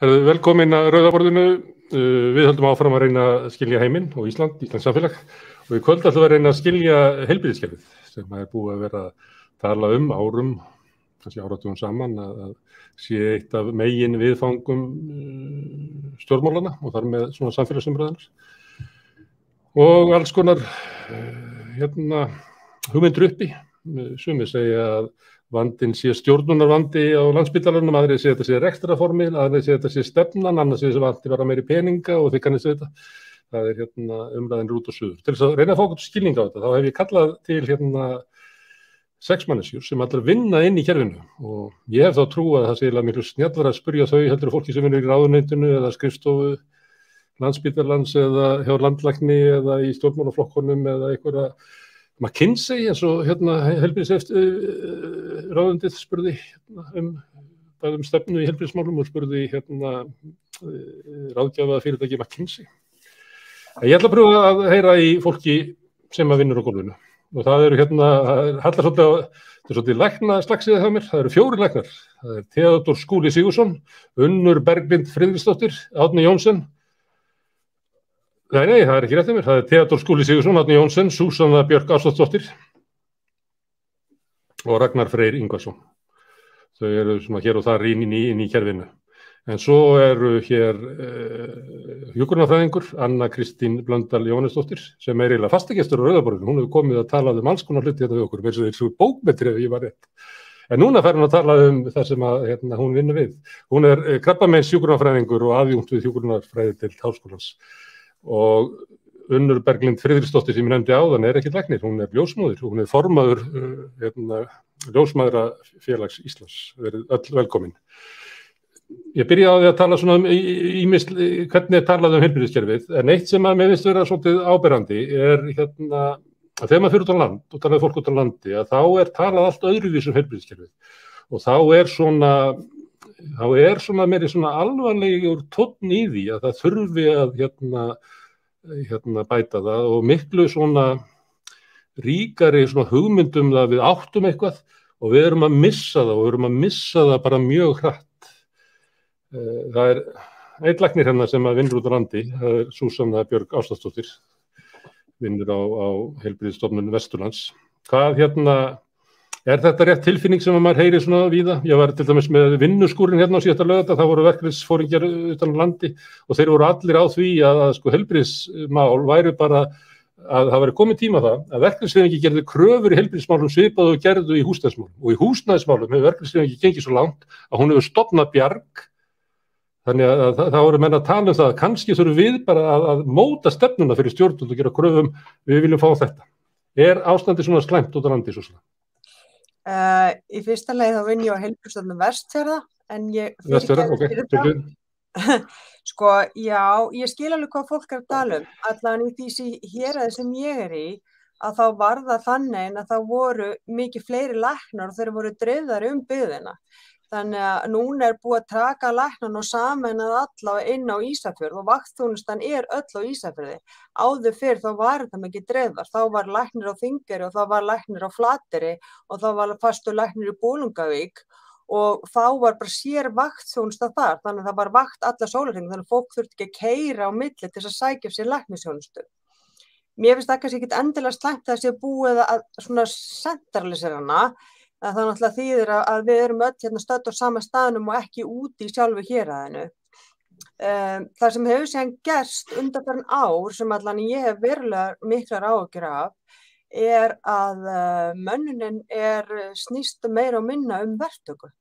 Velkomin að Rauða borðinu. Við höldum áfram að reyna að skilja heiminn og Íslands samfélag og í kvöld ætlum við að reyna að skilja heilbrigðiskerfið sem er búið að vera að tala árum, kannski áratugum saman, að sé eitt af megin viðfangum stjórnmálana og þar með svona samfélagsumræðunar. Og alls konar hugmyndir uppi. Sumir segja að vandinn sé stjórnunarvandi á Landspítalanum, aðrir segja þetta sé rekstrarformið, aðrir segja þetta sé stefnan, annars segja þessi vandi vera meiri peninga og þið kannist þetta. Það er umræðin út og suður. Til þess að reyna að fá okkur skilning á þetta, þá hef ég kallað til 6 manneskjur sem allir vinna inn í kerfinu og ég hef þá trú að það sé miklu snjallara að spyrja þau heldur fólki sem vinnur í ráðuneytinu eða skrifstofu Landspítalans eða hjá landlækni eða í stjórnmálaflokkunum eða einhverja McKinsey eins og ráðuneytið spurði um stefnu í heilbrigðismálum og spurði ráðgjafa fyrirtæki McKinsey. Ég ætla að pröfa að heyra í fólki sem að vinnur á gólfinu og það eru hallar svolítið læknaslagsið hjá mér. Það eru 4 læknar. Það er Theodór Skúli Sigurðsson, Unnur Berglind Friðriksdóttir, Árni Jónsson. Nei, það er ekki rétt hjá mér. Það er Theodór Skúli Sigurðsson, Árni Jónsson, Súsanna Björk Ársdóttir og Ragnar Freyr Ingvarsson. Þau eru svona hér og þar inn í kerfinu. En svo eru hér hjúkrunarfræðingur, Anna Kristín Blöndal Jóhannesdóttir, sem er eiginlega fastagestur á Rauða borðinu. Hún hefur komið að tala alls konar hluti við okkur, eins og þessu bókmetri ef ég var rétt. En núna fer hún að tala það sem að hún vinnur við. Hún er krabbameins hjúkrunarfræðingur og aðjúnkt við hjúkrunarfræðideild Háskólans. Og Unnur Berglind Friðriksdóttir sem ég nefndi áðan er ekki læknir, hún er ljósmóðir, hún er formaður Ljósmæðrafélags Íslands. Verið öll velkomin. Ég byrja á því að tala svona hvernig er talað heilbrigðiskerfið, en eitt sem að mér finnst vera svolítið áberandi er að þegar maður fyrir út á land og talaði fólk út á landi, að þá er talað allt öðruvísi heilbrigðiskerfið og þá er svona meiri svona alvarlegur tónn í því að það þurfi að bæta það og miklu svona ríkari svona hugmyndum það við áttum eitthvað og við erum að missa það og við erum að missa það bara mjög hratt. Það er einn læknir sem að vinnur út á landi, það er Súsanna Björk Ársdóttir, vinnur á Heilbrigðisstofnun Vesturlands. Hvað er þetta rétt tilfinning sem að maður heyrir svona víða? Ég var til dæmis með vinnuskúrin á síðasta laugardag, það voru verkalýðsforingjar utan á landi og þeir voru allir á því að heilbrigðismál væru bara að það væri komið tíma það að verkalýðsforingi gerðu kröfur í heilbrigðismálum svipað og gerðu í húsnæðismálum og í húsnæðismálum hefur verkalýðsforingi gengið svo langt að hún hefur stofnað Bjarg. Þannig að það voru menn að tala það að kannski þurfum við bara að móta stefnuna fyrir stjórnvöld og gera kröfum, við viljum fá þetta. Er ástandið svona slæmt út á landi svo svona? Í fyrsta lagi þá vinn ég á Heilbrigðisstofnun Vestfjarða, en Sko, já, ég skil alveg hvað fólk er að tala allan í því héraði sem ég er í, að þá var það þannig að það voru mikið fleiri læknar og þeir voru dreifðari byggðina. Þannig að núna er búið að taka læknana og sameinað alla inn á Ísafjörð og vaktþjónustan öll á Ísafjörði. Áður fyrr þá var þetta mikið dreifðar. Þá var læknir á Þingeyri og þá var læknir á Flateyri og þá var fastur læknir í Bolungarvík og þá var bara sér vaktþjónusta þar. Þannig að það var vakt alla sólarhringinn, þannig að fólk þurfti ekki að keyra á milli til þess að sækja sér læknisþjónustu. Mér finnst það kannski ekkert endilega slæmt að það sé búið að svona sentralisera hana. Það náttúrulega þýðir að við erum öll stödd á sama staðnum og ekki úti í sjálfu héraðinu. Það sem hefur síðan gerst undanfarin ár sem allan ég hef verulega miklar áhyggjur af er að mönnunin snýst meira og minna verktöku.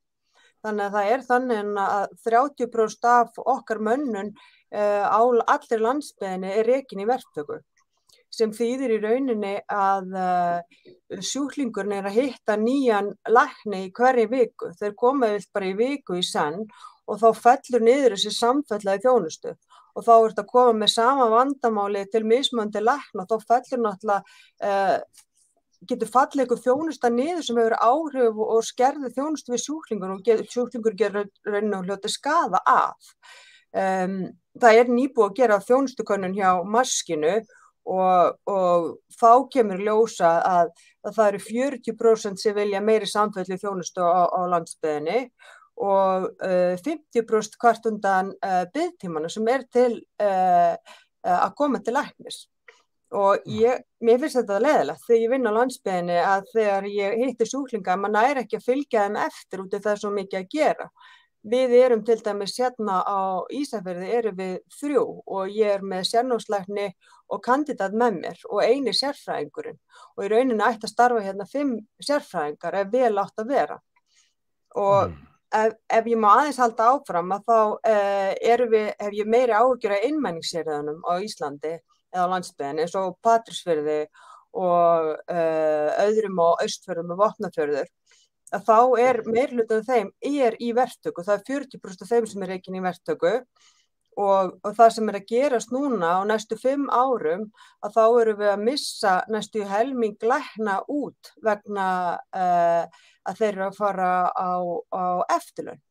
Þannig að það er þannig að 30% af okkar mönnun á allri landsbyggðinni rekin í verktöku. Sem þýðir í rauninni að sjúklingurinn að hitta nýjan lækni í hverri viku. Þeir koma bara í viku í senn og þá fellur niður þessi samfellaði þjónustu. Og þá er þetta að koma með sama vandamáli til mismunandi lækna og þá fellur náttúrulega, getur fallið eitthvað þjónusta niður sem hefur áhrif og skerði þjónustu við sjúklingur og sjúklingur gerir rauninni og hljóti skaða af. Það er nýbúið að gera þjónustukönnun hjá Maskinu og þá kemur ljósa að það eru 40% sem vilja meiri samfellu þjónustu á landsbyggðinni og 50% kvart undan biðtímanu sem til að koma til læknis. Og mér finnst þetta leiðilegt þegar ég vinn á landsbyggðinni að þegar ég hitti sjúklinga, maður næri ekki að fylgja þeim eftir út af það er svo mikið að gera. Við erum til dæmis hérna á Ísafirði erum við 3 og ég með sérnámslækni og kandidat með mér og eini sérfræðingurinn og í rauninni ætti að starfa hérna 5 sérfræðingar ef vel átt að vera. Og ef ég má aðeins halda áfram að þá hef ég meiri áhyggjur af einmenningssérðunum á Íslandi eða á landsbyggðinni eins og Patreksfirði og öðrum á Austfjörðum og Vopnafjörður að þá meirihluti af þeim í verktöku, það 40% af þeim sem rekin í verktöku og það sem að gerast núna á næstu 5 árum að þá erum við að missa næstu helming lækna út vegna að þeir eru að fara á eftirlaun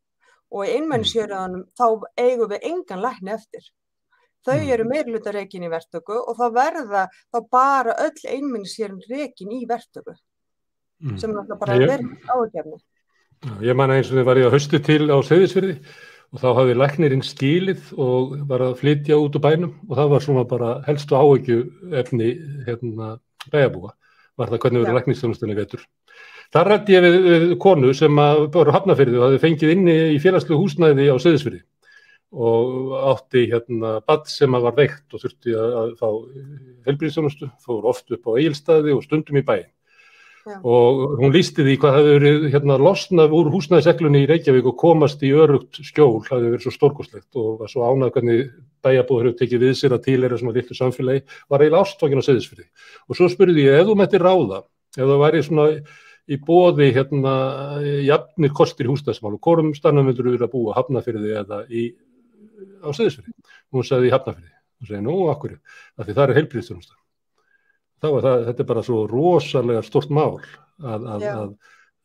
og í einmenningssérðunum þá eigum við engan lækni eftir. Þau eru meirihluta rekin í verktöku og þá verða þá bara öll einmenningssérðun rekin í verktöku sem náttúrulega bara verið áhugjefni. Ég man eins og þið var ég á hausti til á Seyðisfirði og þá hafði læknirinn skilið og var að flytja út úr bænum og það var svona bara helstu áhyggjuefni bæjarbúa var það hvernig verið læknisþjónustunni vetur. Þar ræddi ég við konu sem bara Hafnarfirði og hafði fengið inni í félagslegu húsnæði á Seyðisfirði og átti barn sem var veikt og þurfti að fá heilbrigðisþjónustu, fór oft upp á Egilsstaði og stundum í bæinn. Og hún lýsti því hvað hafði verið losnað úr húsnæðiseglunni í Reykjavík og komast í örugt skjól hafði verið svo stórkostlegt og var svo ánægð hvernig bæjarbúar hefur tekið við sér að tilheyra svona litlu samfélagi, var eiginlega ástfangin á Seyðisfirði. Og svo spurði ég, ef þú mættir ráða, ef það væri svona í boði jafnir kostir í húsnæðismálum, hvorum staðnum vildur þú vilja búa, Hafnarfirði eða á Seyðisfirði? Hún sagði í Hafnarfirði. Hún sagði, nú, af hverju? Af því það heilbrigðisþjónusta. Þetta bara svo rosalega stórt mál að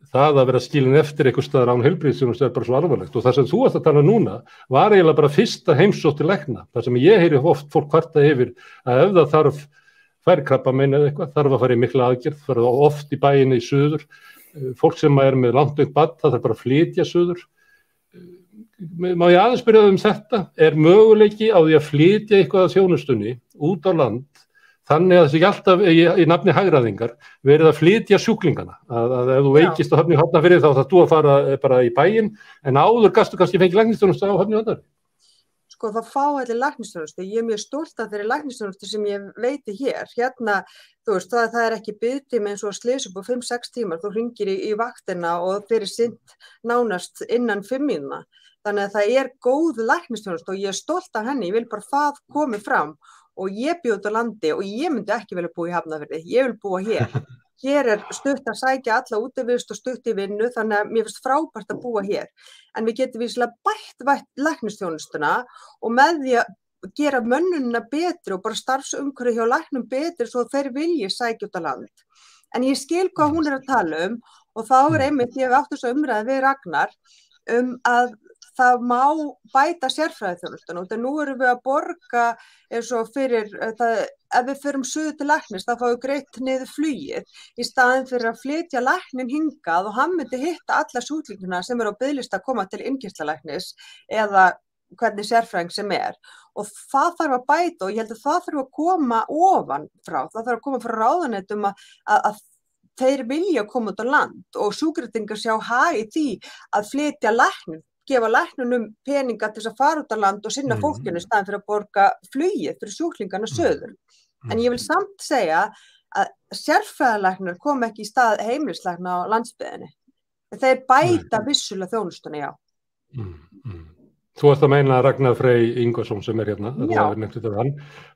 það að vera skilin eftir einhvers staðar án heilbrigðisþjónustu bara svo alvarlegt. Og það sem þú ert að tala núna var eiginlega bara fyrsta heimsótt til lækna. Það sem ég heyri oft fólk kvarta yfir að ef það þarf krabbamein eða eitthvað, þarf að fara í mikla aðgerð, fara oft í bæinni í suður. Fólk sem með langdautt barn, það þarf bara að flytja suður. Má ég aðeins spyrja þetta? Möguleiki á því að flytja eitthvað af þjónustunni út á land þannig að það sé ekki alltaf í nafni hagræðingar verið að flytja sjúklingana að ef þú veikist á Höfn í Hornafirði þá þarf þú að fara bara í bæinn en áður gastu kannski fengið læknisþjónustu á Höfn í Hornafirði. Sko það fá allir læknisþjónustu, ég mjög stolt af þeirri læknisþjónustu sem ég veiti hér, þú veist það ekki biðtími eins og að slys upp á 5-6 tímar, þú hringir í vaktina og þeir sinnt nánast innan 5 mínútna, þannig að það góð læknisþjónustu og ég stolt af henni, ég vil bara það komi fram og ég bjó út á landi og ég myndi ekki velja búa í Hafnarfirði, ég vil búa hér. Hér stutt að sækja alla útivist og stutt í vinnu, þannig að mér finnst frábært að búa hér. En við getum víslega bætt læknisþjónustuna og með því að gera mönnunina betri og bara starfsumhverfi hjá læknum betri svo þeir vilji sækja út á land. En ég skil hvað hún að tala og þá einmitt ég hef átt þessu umræði við Ragnar að það má bæta sérfræðiþjónustuna og nú erum við að borga eins og fyrir það, ef við förum suður til læknis þá fáum við greitt niður flugið í staðinn fyrir að flytja læknin hingað og hann myndi hitta alla sjúklinguna sem eru á biðlista að koma til innkeyrslulæknis eða hvernig sérfræðing sem og það þarf að bæta og ég held að það þarf að koma ofan frá, það þarf að koma frá ráðuneytum að þeir vilja koma út á land og sjúkratryggingar sjá hag í því að flytja læknin gefa læknunum peninga til að fara út á land og sinna fólkinu í staðinn fyrir að borga flugið fyrir sjúklingana söður. En ég vil samt segja að sérfræðilæknar kom ekki í stað heimilislækna á landsbyggðinni. Þeir bæta vissulega þjónustuna, já. Þú ert að meina Ragnar Frey Ingvarsson sem hérna,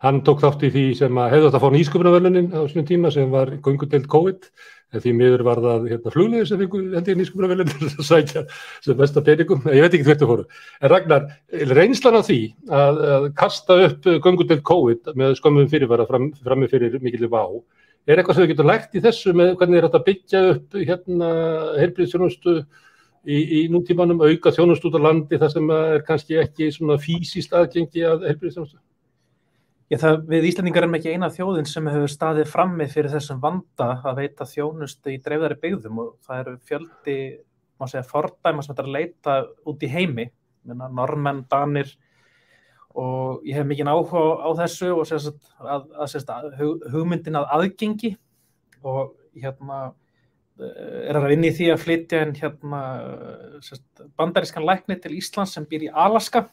hann tók þátt í því sem hefði átt að fá nýsköpunarverðlaunin á sínum tíma sem var göngudeild COVID, en því miður var það flugleiðir sem fengu nýsköpunarverðlaunin að sækja sem besta peningum, ég veit ekki hvert það fóru. En Ragnar, reynslan á því að kasta upp göngudeild COVID með skömmum fyrirvara frammi fyrir mikilli vá, eitthvað sem við getum lært í þessu með hvernig þetta byggja upp heilbrigðisþjónustu í nútímanum, auka þjónustu út á landi þar sem kannski ekki svona físískt aðgengi að heilbrigðisþjónustu? Við Íslendingar erum ekki eina þjóðin sem hefur staðið frammi fyrir þessum vanda að veita þjónustu í dreifðari byggðum og það eru fjöldi má segja, fordæma sem þetta að leita út í heimi, Norðmenn, Danir, og ég hef mikinn áhuga á þessu og hugmyndin að aðgengi og að vinna í því að flytja inn bandarískan lækni til Íslands sem býr í Alaska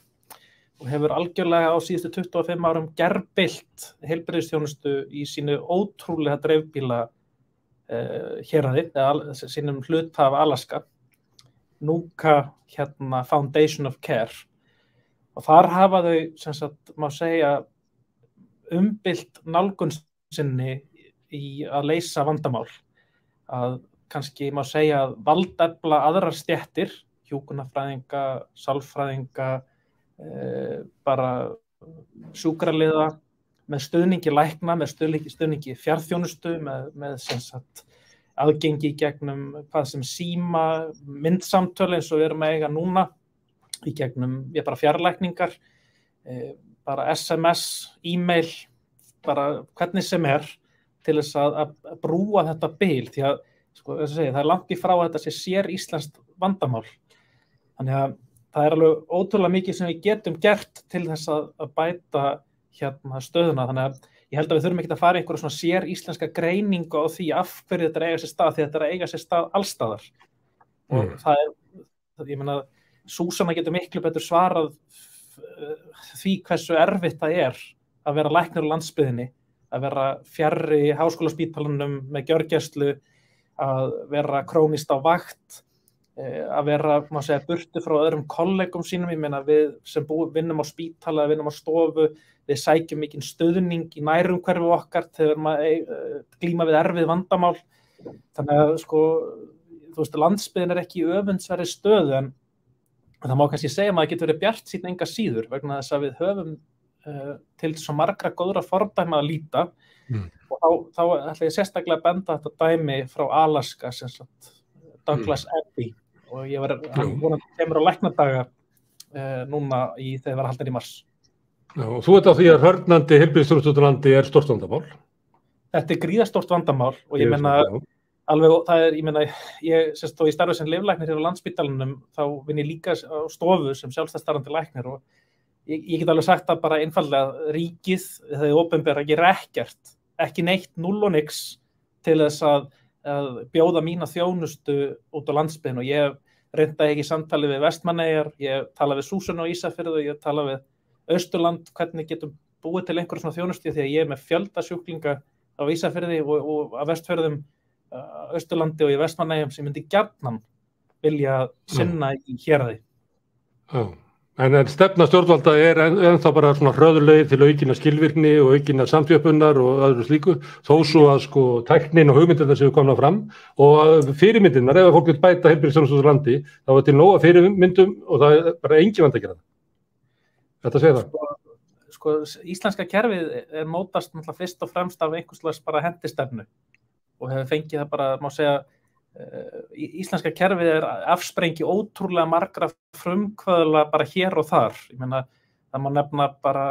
og hefur algjörlega á síðustu 25 árum gerbylt heilbrigðisþjónustu í sínu ótrúlega dreifbýla héraði, sínum hluta af Alaska, Nuka Foundation of Care. Og þar hafa þau, má segja, umbylt nálgun sinni í að leysa vandamál. Að kannski má segja að valdefla aðrar stéttir, hjúkrunarfræðinga, sálfræðinga, bara sjúkraliða, með stuðningi lækna, með stuðningi fjarþjónustu, með aðgengi gegnum hvað sem síma, myndsamtöl eins og við erum að eiga núna, í gegnum bara fjarlækningar, bara SMS, e-mail, bara hvernig sem til þess að brúa þetta bil, því að það er langt í frá að þetta sé sér íslenskt vandamál. Þannig að það er alveg ótrúlega mikið sem við getum gert til þess að bæta stöðuna. Þannig að ég held að við þurfum ekki að fara einhverja svona sér íslenska greiningu á því af hverju þetta eiga sér stað, því þetta er að eiga sér stað allstaðar. Og það ég meina, Súsanna getur miklu betur svarað því hversu erfitt það að vera læknir á landsbyggðinni, að vera fjarri háskólaspítalanum með gjörgæslu, að vera krónískt á vakt, að vera, má segja, burtu frá öðrum kollegum sínum. Ég meina, við sem vinnum á spítala, vinnum á stofu, við sækjum mikinn stuðning í nærumhverfi okkar þegar maður glíma við erfið vandamál. Þannig að, landsbyggðin ekki í öfundsverðri stöðu, en það má kannski segja að maður getur verið bjartsýnn enga síður vegna þess að við höfum til svo margra góðra fordæma að líta og þá ætla ég sérstaklega að benda þetta dæmi frá Alaska, Douglas Abbey, og hann vonandi kemur á læknadaga núna þegar var haldinn í mars. Já, og þú veit á því að hörnandi heilbrigðisþjónustu út á landi stórt vandamál. Þetta gríðastórt vandamál og ég meina alveg, það ég meina, ég starfi sem lyflæknir hér á Landspítalanum, þá vinn ég líka á stofu sem sjálfstætt starfandi læknir og ég get alveg sagt að bara einfaldlega ríkið, það opinbera gerir ekkert, ekki neitt, null og nix til þess að bjóða mína þjónustu út á landsbyggðinni og ég hef reyndað ekki samtali við Vestmannaeyjar, ég hef talað við Súsönnu og Ísafjörð og ég hef talað við Austurland, hvernig getum búið til einhverja svona þjónustu því að ég með fjölda sjúklinga á Ísafjörði og á Vestfjörðum, Austurlandi og í Vestmannaeyjum sem myndi gjarnan vilja sinna í héraði. Já, en stefna stjórnvalda ennþá bara svona hröðuleið til aukinna skilvirkni og aukinna samþjöppunar og öðru slíku, þó svo að tæknin og hugmyndirnar séu komnar fram og fyrirmyndirnar, ef fólk vil bæta heilbrigðisþjónustu út á landi, þá til nóga fyrirmyndum og það bara engin vandi að gera það. Þetta segir það. Íslenska kerfið mótast fyrst og fremst af einhvers slags bara hendistefnu og hefur fengið það bara, má segja, íslenska kerfið afsprengi ótrúlega margra frumkvöðla bara hér og þar. Ég meina, það má nefna bara,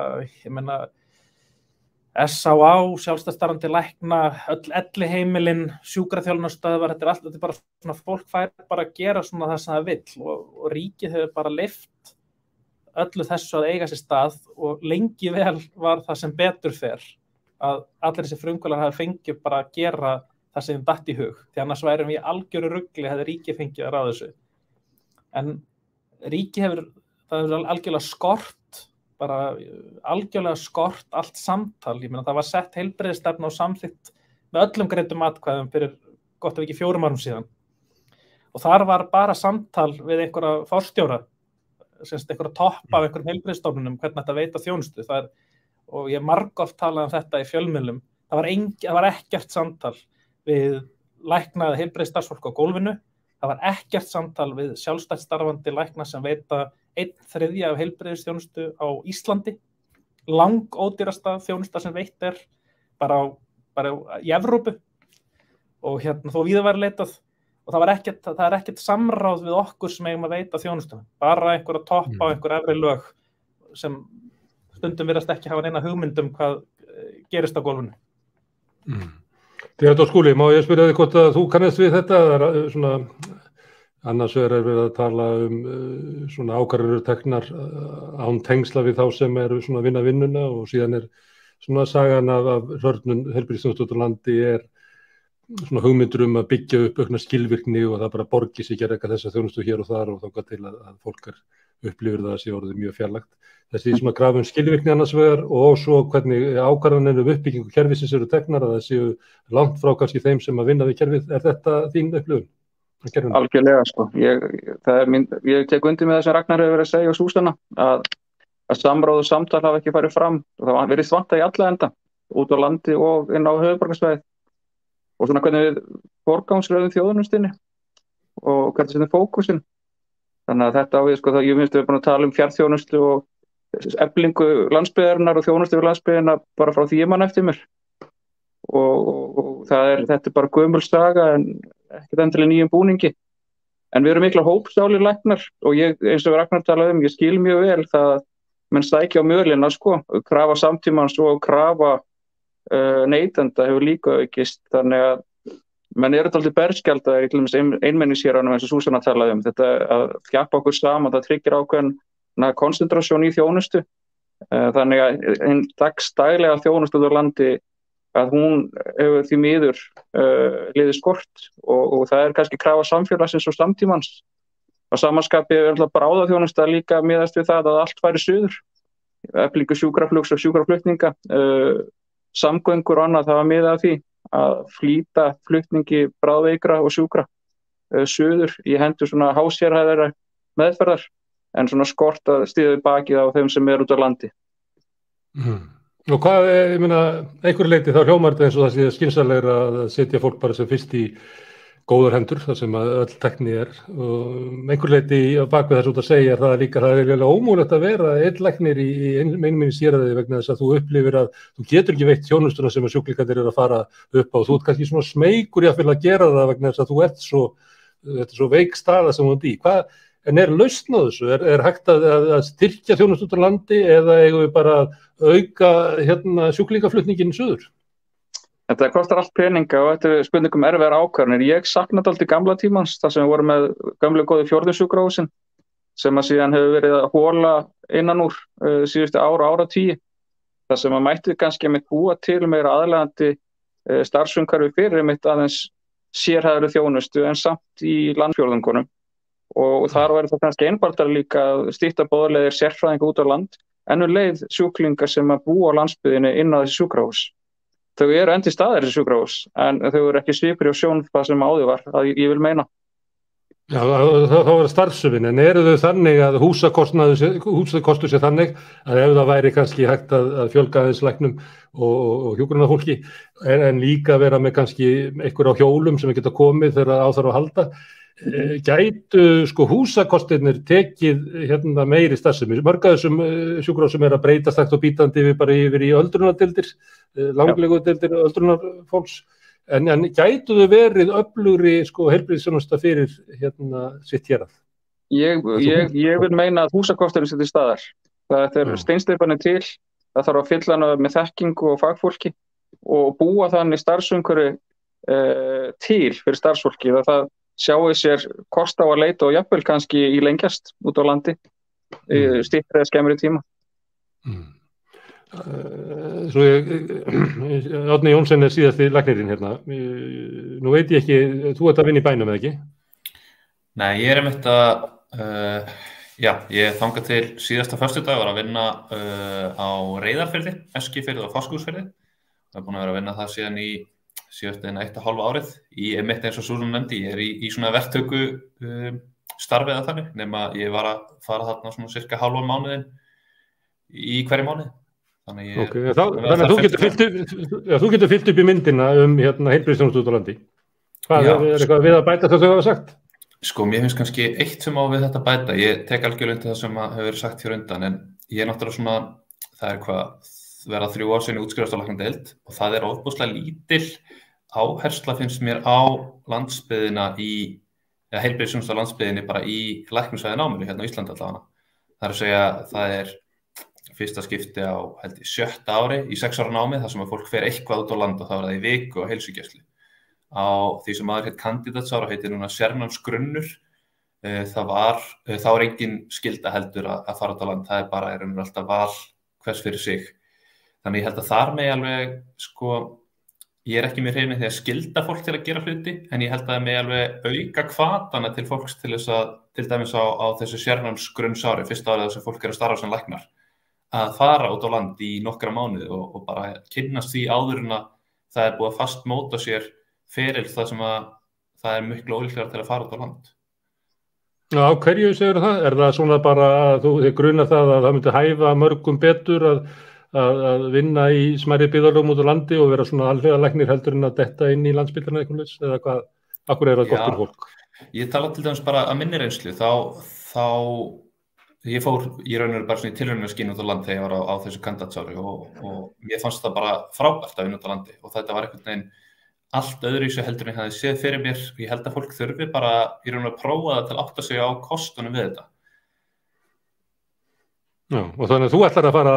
SÁÁ, sjálfstætt starfandi lækna, öll elliheimilin, sjúkraþjálfunarstöðvar, þetta er bara svona, fólk fær bara að gera svona það sem það vill og ríkið hefur bara leyft öllu þessu að eiga sér stað og lengi vel var það sem betur fer að allir þessi frumkvöðlar hafi fengið bara að gera það sem datt í hug, því annars værum við í algjöru rugli hefði ríkið fengið að ráða þessu. En ríkið hefur algjörlega skort allt samtal. Ég meina, það var sett heilbrigðisstefna og samþykkt með öllum greiddum atkvæðum fyrir gott ef ekki 4 árum síðan. Og þar var bara samtal við einhverja forstjóra, einhverja toppa af einhverjum heilbrigðisstofnunum, hvernig þetta veita þjónustu. Og ég margoft talaði um þetta í fjölmiðlum. Það var ekkert samtal við lækna eða heilbrigðisstarfsfólk á gólfinu. Það var ekkert samtal við sjálfstætt starfandi lækna sem veita 1/3 af heilbrigðisþjónustu á Íslandi. Langódýrasta þjónusta sem veitt bara í Evrópu. Og þó víða var leitað. Og það er ekkert samráð við okkur sem eigum að veita þjónustuna. Bara einhverja toppa og einhver efri lög sem stundum virðast ekki hafa neina hugmyndum hvað gerist á gólfinu. Theodór Skúli, má ég spyrja þig hvort að þú kannast við þetta, svona annars vegar verið að tala svona ákvarðanir teknar án tengsla við þá sem eru svona að vinna vinnuna og síðan svona sagan af hrörnun heilbrigðisþjónustu út á landi svona hugmyndur að byggja upp aukna skilvirkni og það bara borgi sig að reka þessa þjónustu hér og þar og þangað til að fólk upplifir það að sé orðið mjög fjarlægt. Þessi svona krafum skilvirkni annars vegar og svo hvernig ákvarðanir uppbyggingu kerfisins eru teknar að það séu langt frá kannski þeim sem að vinna við kerfið. Er þetta þín upplifun? Algjörlega sko. Ég tek undir með það sem Ragnar hefur verið að segja á Súsanna að samráð og samtal hafa ekki farið fram og það virðist vanta í alla enda út á landi og inn á höfuðborgarsvæðið og svona hvernig við forgangsröðum þjóðnustinni og hvernig setjum fókusinn. Þannig að þetta á við sko, ég finnst við búin að tala fjarþjónustu og eflingu landsbyggðarinnar og þjónustu við landsbyggðina bara frá því mann eftir mér og þetta bara gömul saga en ekkert endilega nýjum búningi. En við erum mikla hópsálir læknar og ég, eins og Ragnar talaði ég skil mjög vel það að menn sækja á mjölina sko, krafa samtímans og krafa neytenda hefur líka aukist, þannig að menn eru dálítið berskjaldaðir í til dæmis einmenningshéranum eins og Súsanna talaði þetta að þjappa okkur saman, það tryggir ákveðna konsentrasjón í þjónustu, þannig að einn dagstælega þjónustu út á landi að hún hefur því miður liðið skort og það kannski krafa samfélagsins og samtímans. Á samanskapi er alltaf bráðaþjónusta líka miðast við það að allt færi suður, eflingu sjúkraflugs og sjúkraflutninga, samgöngur og annað, það var miðað því að flýta flutningi bráðveikra og sjúkra suður í hendur svona hásérhæðara meðferðar en svona skort að stíða við bakið á þeim sem út á landi. Og hvað, ég meina, einhverju leyti þá hljómar þetta eins og það sé skynsamlegra að setja fólk bara sem fyrst í góðar hendur, þar sem að öll tækni og einhverju leyti á bakvið þess út að segja það líka, það eiginlega ómögulegt að vera einn læknir í einmenningshéraði vegna þess að þú upplifir að þú getur ekki veitt þjónustuna sem að sjúklingarnir eru að fara upp á og þú ert kannski svona smeykur jafnvel að gera það vegna þess að þú ert svo veik staða sem þú ert í. En lausn á þessu? Er hægt að styrkja þjónustu út á landi eða eigum við bara að auka sjúklingaflutninginn suður? Þetta kostar allt peninga og þetta er spurningum erfiðar ákvarðanir. Ég saknaði alltaf gamla tímans þar sem við vorum með gömlu góðu fjórðungssjúkrahúsin sem að síðan hefur verið að hola innan úr síðustu áratugi. Það sem að mætti kannski einmitt búa til meira aðlaðandi starfsumhverfi fyrir einmitt aðeins sérhæðari þjónustu en samt í landsfjórðungunum. Og þar væri það kannski einfaldara líka að stytta boðleiðir sérfræðinga út á land en leið sjúklingar sem að búa á landsbyggðinni inn á þessi sjúkrahús. Þau eru enn til staðar þessi sjúkrahús en þau eru ekki svipur á sjón það sem áður var, að ég vil meina. Já, þá var starfsöfin, en eru þau þannig að húsakostur sé þannig að ef það væri kannski hægt að fjölga aðeins læknum og hjúkrunarfólki en líka vera með kannski einhver á hjólum sem geta komið þegar á þarf að halda, gætu húsakostirnir tekið meiri starfsemi. Mörg af þessum sjúkrahúsum að breytast hægt og bítandi bara yfir í öldrunardeildir, langlegudeildir öldrunarfólks, en gætu þau verið öflugri heilbrigðisþjónusta fyrir sitt hérað? Ég vil meina að húsakosturinn sé til staðar. Það er steinsteypan til, það þarf að fylla hana með þekkingu og fagfólki og búa þannig starfsumhverfi til fyrir starfsfólki það sjáu sér kost á að leita og jafnvel kannski í lengjast út á landi styttri eða skemmri tíma. Svo Árni Jónsson síðasti læknirinn hérna. Nú veit ég ekki, þú ert að vinna í bænum eða ekki? Nei, ég einmitt ég þangað til síðasta föstudag var að vinna á Reyðarfirði, Eskifirði og Fáskrúðsfirði. Það er búin að vera að vinna það síðan í síðast 1,5 árið. Ég einmitt eins og Súsan nefndi, ég í svona verktöku starfið að þannig, nema ég var að fara þarna svona cirka hálfan mánuðin í hverju mánuði. Þannig að þú getur fyllt upp í myndina heilbrigðisþjónustu út á landi. Hvað er eitthvað við að bæta það þau hafa sagt? Sko, mér finnst kannski eitt sem á við þetta bæta. Ég tek algjörlega undir það sem hefur verið sagt hér undan, en ég er náttúrulega svona, það verða 3 ár síðan útskrifast á læknadeild og það er ofboðslega lítil áhersla finnst mér á landsbyggðina heilbrigðisþjónustu á landsbyggðinni bara í læknisfræði náminu hérna á Íslandi allavega. Það er að segja, það er fyrsta skipti á 7. ári í 6 ára námi þar sem að fólk fer eitthvað út á land og þá er það í viku og heilsugæslu. Á því sem aður heit kandídatsára heitir núna sérnámsgrunnur þá er engin skylda heldur að fara út á land, það bara alltaf val hvers fyrir sig. Þannig ég held að þar með alveg, sko, ég ekki mjög hrifinn því að skylda fólk til að gera hluti, en ég held að það með alveg auka hvatana til fólks til þess að, til dæmis á þessu sérnámsgrunnsári, fyrsta árið sem fólk að starfa sem læknar, að fara út á land í nokkra mánuði og bara kynnast því áður en að það búið að fastmóta sér feril þar sem að það miklu ólíklegra til að fara út á land. Já, á hverju segir það? Það svona bara að þið gruna það að það myndi hæfa mörgum betur að vinna í smærri byggðarlögum út á landi og vera svona alhliða læknir heldur en að detta inn í Landspítalann eitthvað leys, eða hvað, akkur það gott fyrir fólk? Ég tala til dæmis bara að minni reynslu, þá ég fór í raun og veru bara svona í tilraunarskyn út á landi þegar ég var á þessu kandidatsári og mér fannst það bara frábært að vinna út á landi og þetta var einhvern veginn allt öðruvísi heldur en ég hafði séð fyrir mér. Ég held að fólk þurfi bara í raun og prófa það til að átta sig á kostunum við þetta. Já, og þannig að þú ætlar að fara,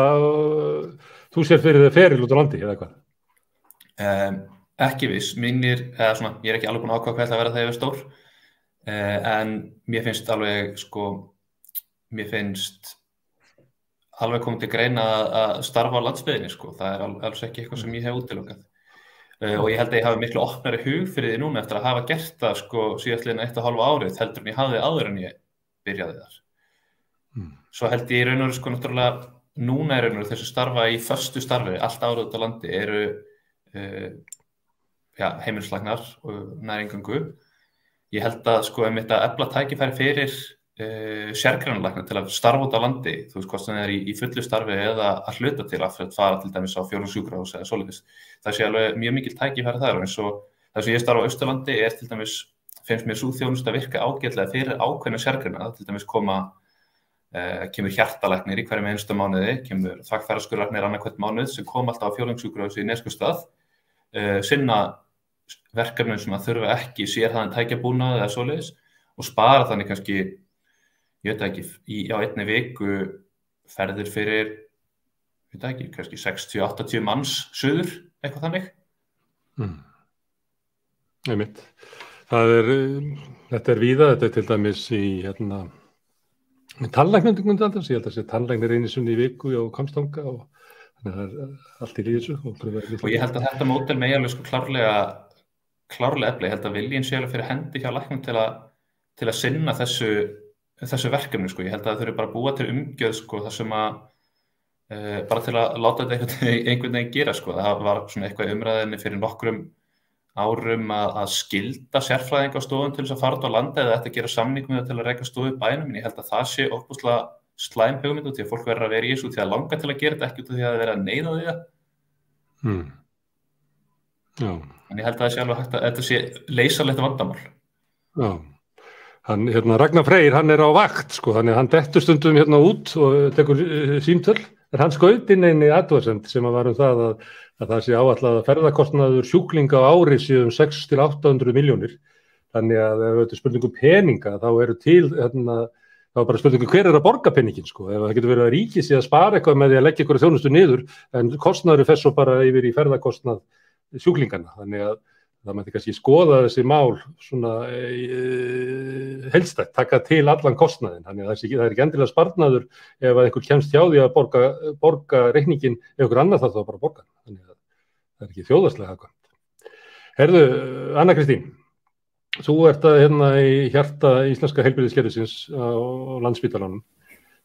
þú sér fyrir þig feril út á landi eða hvað? Ekki viss, eða svona, ég er ekki alveg búin að ákveða hvað ætla að vera þegar ég er stór, en mér finnst alveg, sko, alveg komið til greina að starfa á landsbyggðinni, sko, það er alls ekki eitthvað sem ég hef útilokað. Og ég held að ég hafi miklu opnari hug fyrir því núna eftir að hafa gert það, sko, síðastliðin 1,5 árið heldur en ég hafði áður en ég byrjaði þar. Svo held ég í raun og veru, sko, náttúrulega, núna í raun og veru þessu starfa í föstu starfi, allt árið út á landi eru heimilislæknar og næringangu. Ég held að, sko, að efla tækifæri fyrir sérgreinalækna til að starfa út á landi, þú veist, hvort sem það í fullu starfi eða að hluta til að fara til dæmis á fjórðungssjúkrahús eða svoleiðis. Það sé alveg mjög mikil tækifæri þar og eins og það sem ég starfa á Austurlandi til dæmis, finnst mér sú þjónusta að virka ágætlega fyrir ákveðna sérgreina, til dæmis kemur hjartalæknir í hverjum einasta mánuði, kemur þvagfæraskurðlæknir annað hvern mánuð sem kom alltaf á fjórðungssjúkrahúsi í Neskaupstað, sinna verkefnum sem að þurfa ekki sérhæfðan tækjabúnað eða svoleiðis og spara þannig kannski ég veit ekki, á einni viku ferðir fyrir, veit ekki, kannski 60-80 manns suður, eitthvað þannig. Einmitt. Þetta er víða, þetta er til dæmis í tannlæknum, ég held að sé tannlæknir einu sinni í viku á Hvammstanga og þannig að það er allt í líðissu. Og ég held að þetta módel megi alveg sko klárlega efla, ég held að viljinn sé alveg fyrir hendi hjá læknum til að sinna þessu verkefni, sko. Ég held að það þurfi bara að búa til umgjörð, sko, það sem að bara til að láta þetta einhvern veginn gera, sko. Það var svona eitthvað í umræðinni fyrir nokkrum árum að skylda sérfræðinga á stofum til þess að fara út á landi eða þetta gera samning með það til að reka stofu í bænum, en ég held að það sé ofboðslega slæm hugmynd út því að fólk verður að vera í þessu því að langa til að gera þetta, ekki út því að vera að neyða því það. Já. En ég held að það sé alveg hægt að þetta sé leysanlegt vandamál. Já. Hann, Ragnar Freyr, hann er á vakt, sko, þannig að hann dettur stundum út og tekur símtöl, en hann skaut inn einni athugasemd sem var það að það sé áætlað að ferðakostnaður sjúklinga á ári séu 600-800 milljónir, þannig að ef þetta er spurningu peninga, þá eru til, þá er bara spurningu hver er að borga peningin, sko, ef það getur verið að ríkið sé að spara eitthvað með því að leggja ykkur þjónustu niður, en kostnaður fer svo bara yfir í ferðakostnað sjúklingana, þannig að það mætti kannski skoða þessi mál svona heildstætt, taka til allan kostnaðinn, þannig að það er ekki endilega sparnaður ef að einhver kemst hjá því að borga reikningin, ef einhver annar þarf þá bara að borga, þannig að það er ekki þjóðhagslega hagkvæmt. Herðu, Anna Kristín, þú ert í hjarta íslenska heilbrigðiskerfisins á Landspítalanum.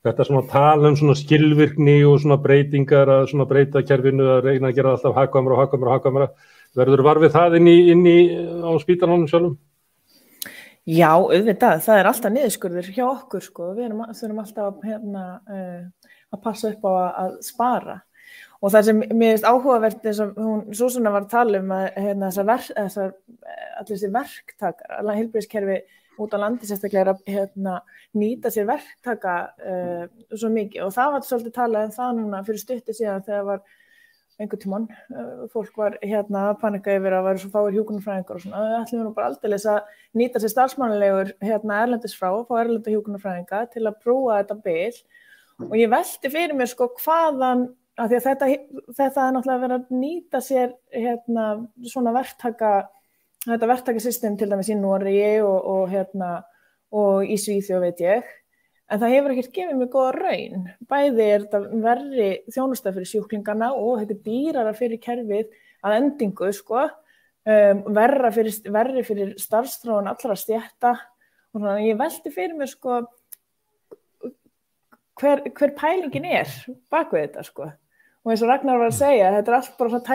Þetta svona tala svona skilvirkni og svona breytingar að svona breyta kerfinu, að reyna að gera alltaf hagkvæmara. Verður var við það inn í á spítalanum sjálfum? Já, auðvitað, það er alltaf niðurskurður hjá okkur, sko. Við þurfum alltaf að passa upp á að spara. Og það sem mér finnst áhugavert eins og Súsanna var að tala allir þessi verktakar, heilbrigðiskerfi út á landi sérstaklega að nýta sér verktaka svo mikið og það var svolítið talað það núna fyrir stutti síðan þegar var einhvern tímann, fólk var að panika yfir að væri svo fáir hjúkrunarfræðingar og svona, það ætlum við nú bara aldeilis að nýta sér starfsmannalegur erlendis frá og fá erlenda hjúkrunarfræðinga til að prófa þetta bil og ég velti fyrir mér sko hvaðan, af því að þetta er náttúrulega verið að nýta sér svona þetta verktakasystem til dæmis í Noregi og og í Svíþjóð veit ég, en það hefur ekkert gefið mig góða raun. Bæði þetta verri þjónusta fyrir sjúklingana og þetta dýrara fyrir kerfið að endingu, sko, verri fyrir starfsþróun allra stétta og svona, ég velti fyrir mér, sko, hver pælingin bak við þetta, sko. Og eins og Ragnar var að segja, þetta allt bara svona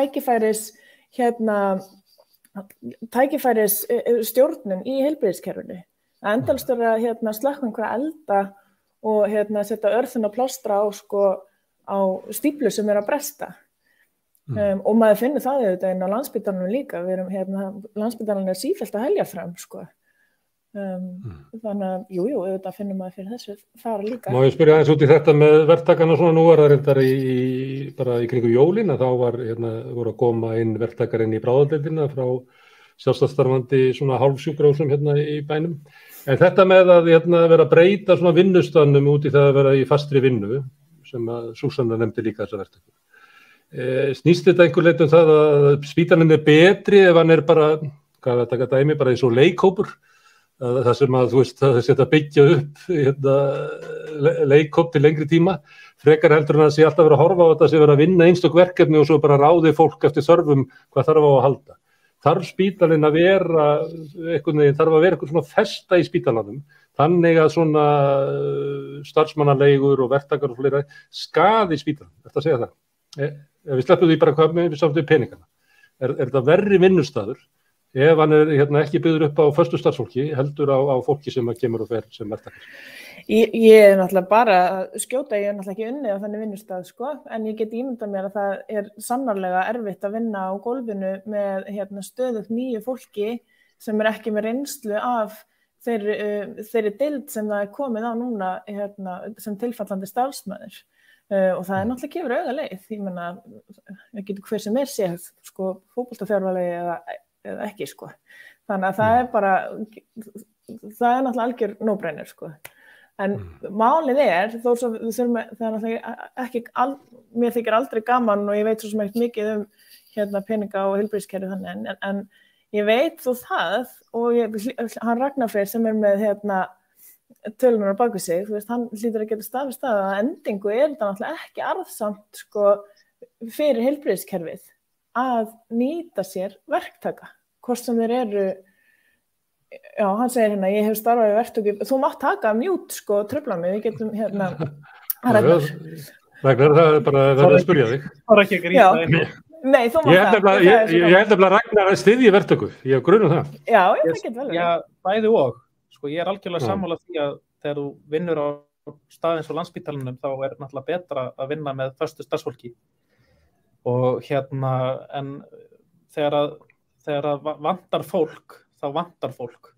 tækifæris stjórnun í heilbrigðiskerfinu. Að endalstöra slökkva einhverja elda og setja örþunna plástra á, sko, á stíflu sem að bresta. Og maður finnur það auðvitað inn á Landspítalanum líka. Við erum Landspítalan sífellt að helja fram, sko. Þannig að, jú, auðvitað finnum maður fyrir þessu fara líka. Má ég spyrja aðeins út í þetta með verktakana svona, nú það reyndar bara í kringum jólin að þá voru að koma inn verktakar inn í bráðadeildina frá sjálfstæðsstarfandi svona hálfsjúkrahúsum í bænum. En þetta með að vera að breyta svona vinnustannum út í það að vera í fastri vinnu, sem að Súsanna nefndi líka þessa verktakur. Snýst þetta einhver leyti það að spítalinn betri ef hann bara, hvað er þetta dæmi, bara eins og leikhópur? Það sem að, þú veist, það setja að byggja upp leikhóp til lengri tíma, frekar heldur en að sé alltaf vera að horfa á þetta, sé vera að vinna einstök verkefni og svo bara ráði fólk eftir þörfum hvað þarf á að halda. Þarf spítalinn að vera eitthvað svona festa í spítalanum, þannig að svona starfsmannaleigur og verktakar og fleira skaði spítalann, þetta að segja það. Ef við sleppum því bara hvað með samt við peningana. Er þetta verri vinnustaður ef hann ekki byggður upp á föstu starfsfólki, heldur á fólki sem kemur og fer sem verktakar? Ég náttúrulega bara að skjóta, ég náttúrulega ekki unnið á þannig vinnustað, sko, en ég get ímyndað mér að það sannarlega erfitt að vinna á gólfinu með stöðugt nýju fólki sem ekki með reynslu af þeirri deild sem það komið á núna sem tilfallandi starfsmaður. Og það náttúrulega gefur auga leið. Ég meina, það getur hver sem séð, sko, fótboltaþjálfarlegi eða ekki, sko. Þannig að það bara, það náttúrulega algjör no-brainer, sko. En málið þó svo það náttúrulega ekki, mér þykir aldrei gaman og ég veit svo sem ekkert mikið peninga og heilbrigðiskerfi þannig, en ég veit þó það og hann Ragnar Freyr sem með tölunar á baku sig, þú veist, hann hlýtur að geta staðfest að endingu þetta náttúrulega ekki arðsamt, sko, fyrir heilbrigðiskerfið að nýta sér verktaka, hvort sem þeir eru, já, hann segir ég hef starfað við verktöku, þú mátt taka mjút, sko, trufla mig, við getum Ragnar, það bara verður að spyrja þig. Það ekki að grípa þig. Nei, þú mátt það. Ég held að Ragnar styðji verktöku, ég hef grunað það. Já, það getur vel verið. Já, bæði og. Sko, ég algjörlega sammála því að þegar þú vinnur á stað eins og Landspítalanum þá náttúrulega betra að vinna með föstu starfsfólki og en þegar að vantar fólk þá vantar fólk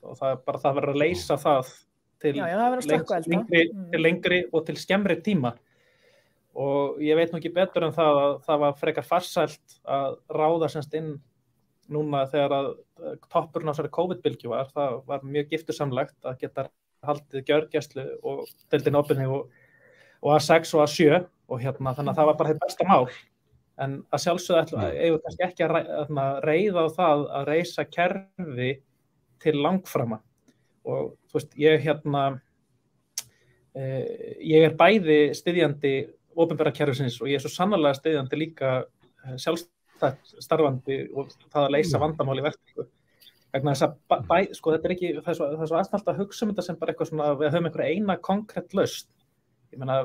og það verður að leysa það til lengri og til skemmri tíma og ég veit nú ekki betur en það að það var frekar farsælt að ráða semst inn núna þegar að toppurinn á þessari COVID-bylgju það var mjög giftusamlegt að geta haldið gjörgæslu og deildin opinni og A6 og A7 og þannig að það var bara þetta besta mál en að sjálfsögðu eigum kannski ekki að reiða á það að reisa kerfi til langframa og þú veist ég bæði styðjandi opinbera kerfisins og ég svo sannarlega styðjandi líka sjálfstætt starfandi og það að leysa vandamál í verktöku vegna þess að sko þetta ekki það er svo aðsnallt að hugsa þetta sem bara eitthvað svona við höfum einhverja eina konkrétt lausn ég meina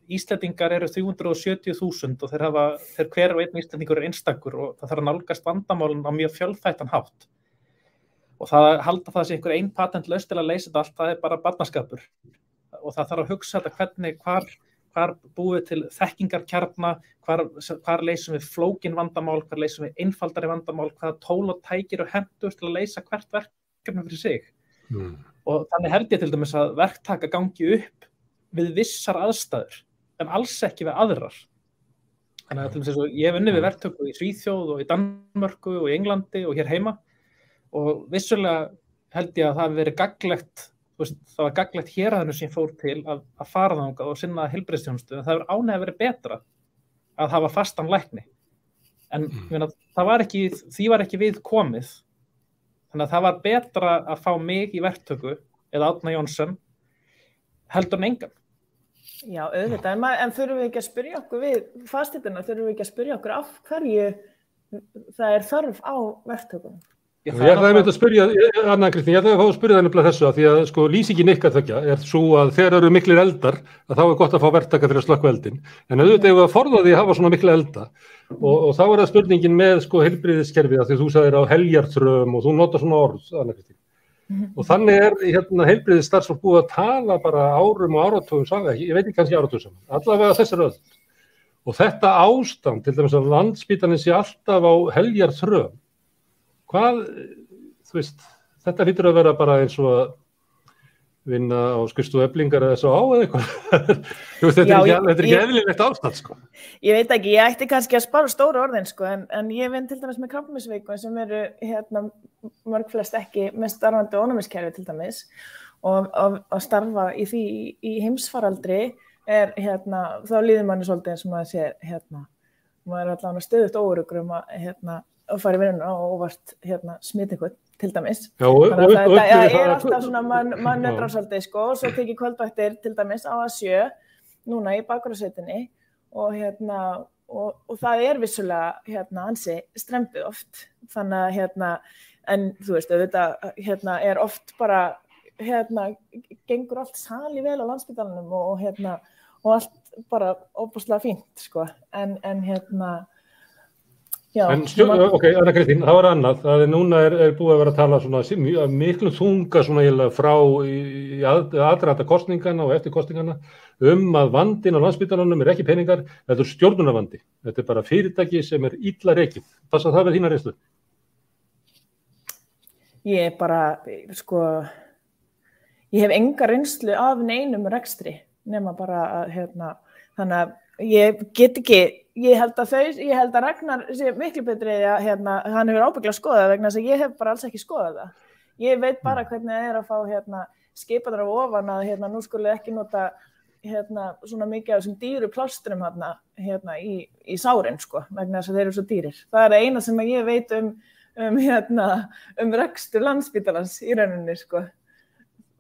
Íslendingar eru 370.000 og þeir hver og einn Íslendingur einstakur og það þarf að nálgast vandamálin á mjög fjölþættan hátt og það að halda það sé einhver ein patent lausn til að leysa þetta allt það er bara barnaskapur og það þarf að hugsa þetta hvernig hvar búið til þekkingarkjarna, hvar leysum við flókin vandamál, hvar leysum við einfaldari vandamál, hvaða tól og tækir og hendur til að leysa hvert verkefni fyrir sig. Og þannig held ég til dæmis að verktaka gangi upp við vissar aðstæður, en alls ekki við aðrar. Þannig að til dæmis ég hef unnið við verktöku í Svíþjóð og í Danmörku og í Englandi og hér heima og vissulega held ég að það hafi verið gagnlegt það var gagnlegt héraðinu sem fór til að fara þangað og sinna heilbrigðisþjónustu en það hefur ánæglega verið betra að hafa fastan lækni en því var ekki við komið Þannig að það var betra að fá mig í verktöku eða Árna Jónsson heldur en engan. Já, auðvitað, en þurfum við ekki að spyrja okkur við fastheitina, þurfum við ekki að spyrja okkur af hverju það þörf á verktökum? Ég ætlaði að spyrja, Anna Kristín, ég ætlaði að fá að spyrja það nefnilega þessu að því að sko lýsingin ykkar þekja svo að þegar eru miklir eldar að þá gott að fá verktaka fyrir að slökkva eldin. En auðvitað ef að forða því að hafa svona mikla elda og þá það spurningin með sko heilbrigðiskerfið að því þú sagðir á heljarþröm og þú notar svona orð, Anna Kristín. Og þannig heilbrigðisstarfsfólk búið að tala bara árum og áratugum saman, ég veit ekki kannski áratugum saman, allavega þessar öll. Og þetta ástand, til dæmis að Landspítalinn sé alltaf á heljarþröm. Hvað, þú veist, þetta hlýtur að vera bara eins og að vinna á skrifstofu Eflingar eða svo á eða eitthvað. Þú veist, þetta er ekki eðlilegt ástand, sko. Ég veit ekki, ég ætti kannski að spara stóru orðin, sko, en ég vinn til dæmis með krabbameinsveikum sem eru mörg flest ekki með starfandi ónæmiskerfi til dæmis og starfa í því í heimsfaraldri þá líður manni svolítið eins og maður sé, maður allavega stöðugt óöruggur að fara í vinnuna og óvart smita eitthvað til dæmis. Þannig að það alltaf svona mann nötrar svolítið sko og svo tekið kvöldvættir til dæmis á A7 núna í Bakarasveitinni og það vissulega ansi strembið oft. Þannig að en þú veist auðvitað oft bara gengur allt sali vel á Landspítalanum og allt bara óbúslega fínt sko en já, ok, Anna Kristín, það var annað, núna búið að vera að tala svona miklu þunga svona frá í aðdraganda kosningana og eftir kosningana að vandinn á Landspítalanum ekki peningar, þetta stjórnunarvandi, þetta bara fyrirtæki sem illa rekið, passa það við þína reynslu? Ég bara, sko, ég hef enga reynslu af neinum rekstri, nema bara að, þannig að ég get ekki, ég held að Ragnar sé miklu betri að hann hefur ábyggilega skoðað vegna þess að ég hef bara alls ekki skoðað það. Ég veit bara hvernig það að fá skipanir af ofan að nú skulle ekki nota svona mikið af þessum dýru plástrum í sárin sko, vegna þess að þeir eru svo dýrir. Það eina sem ég veit rekstur Landspítalans í rauninni sko.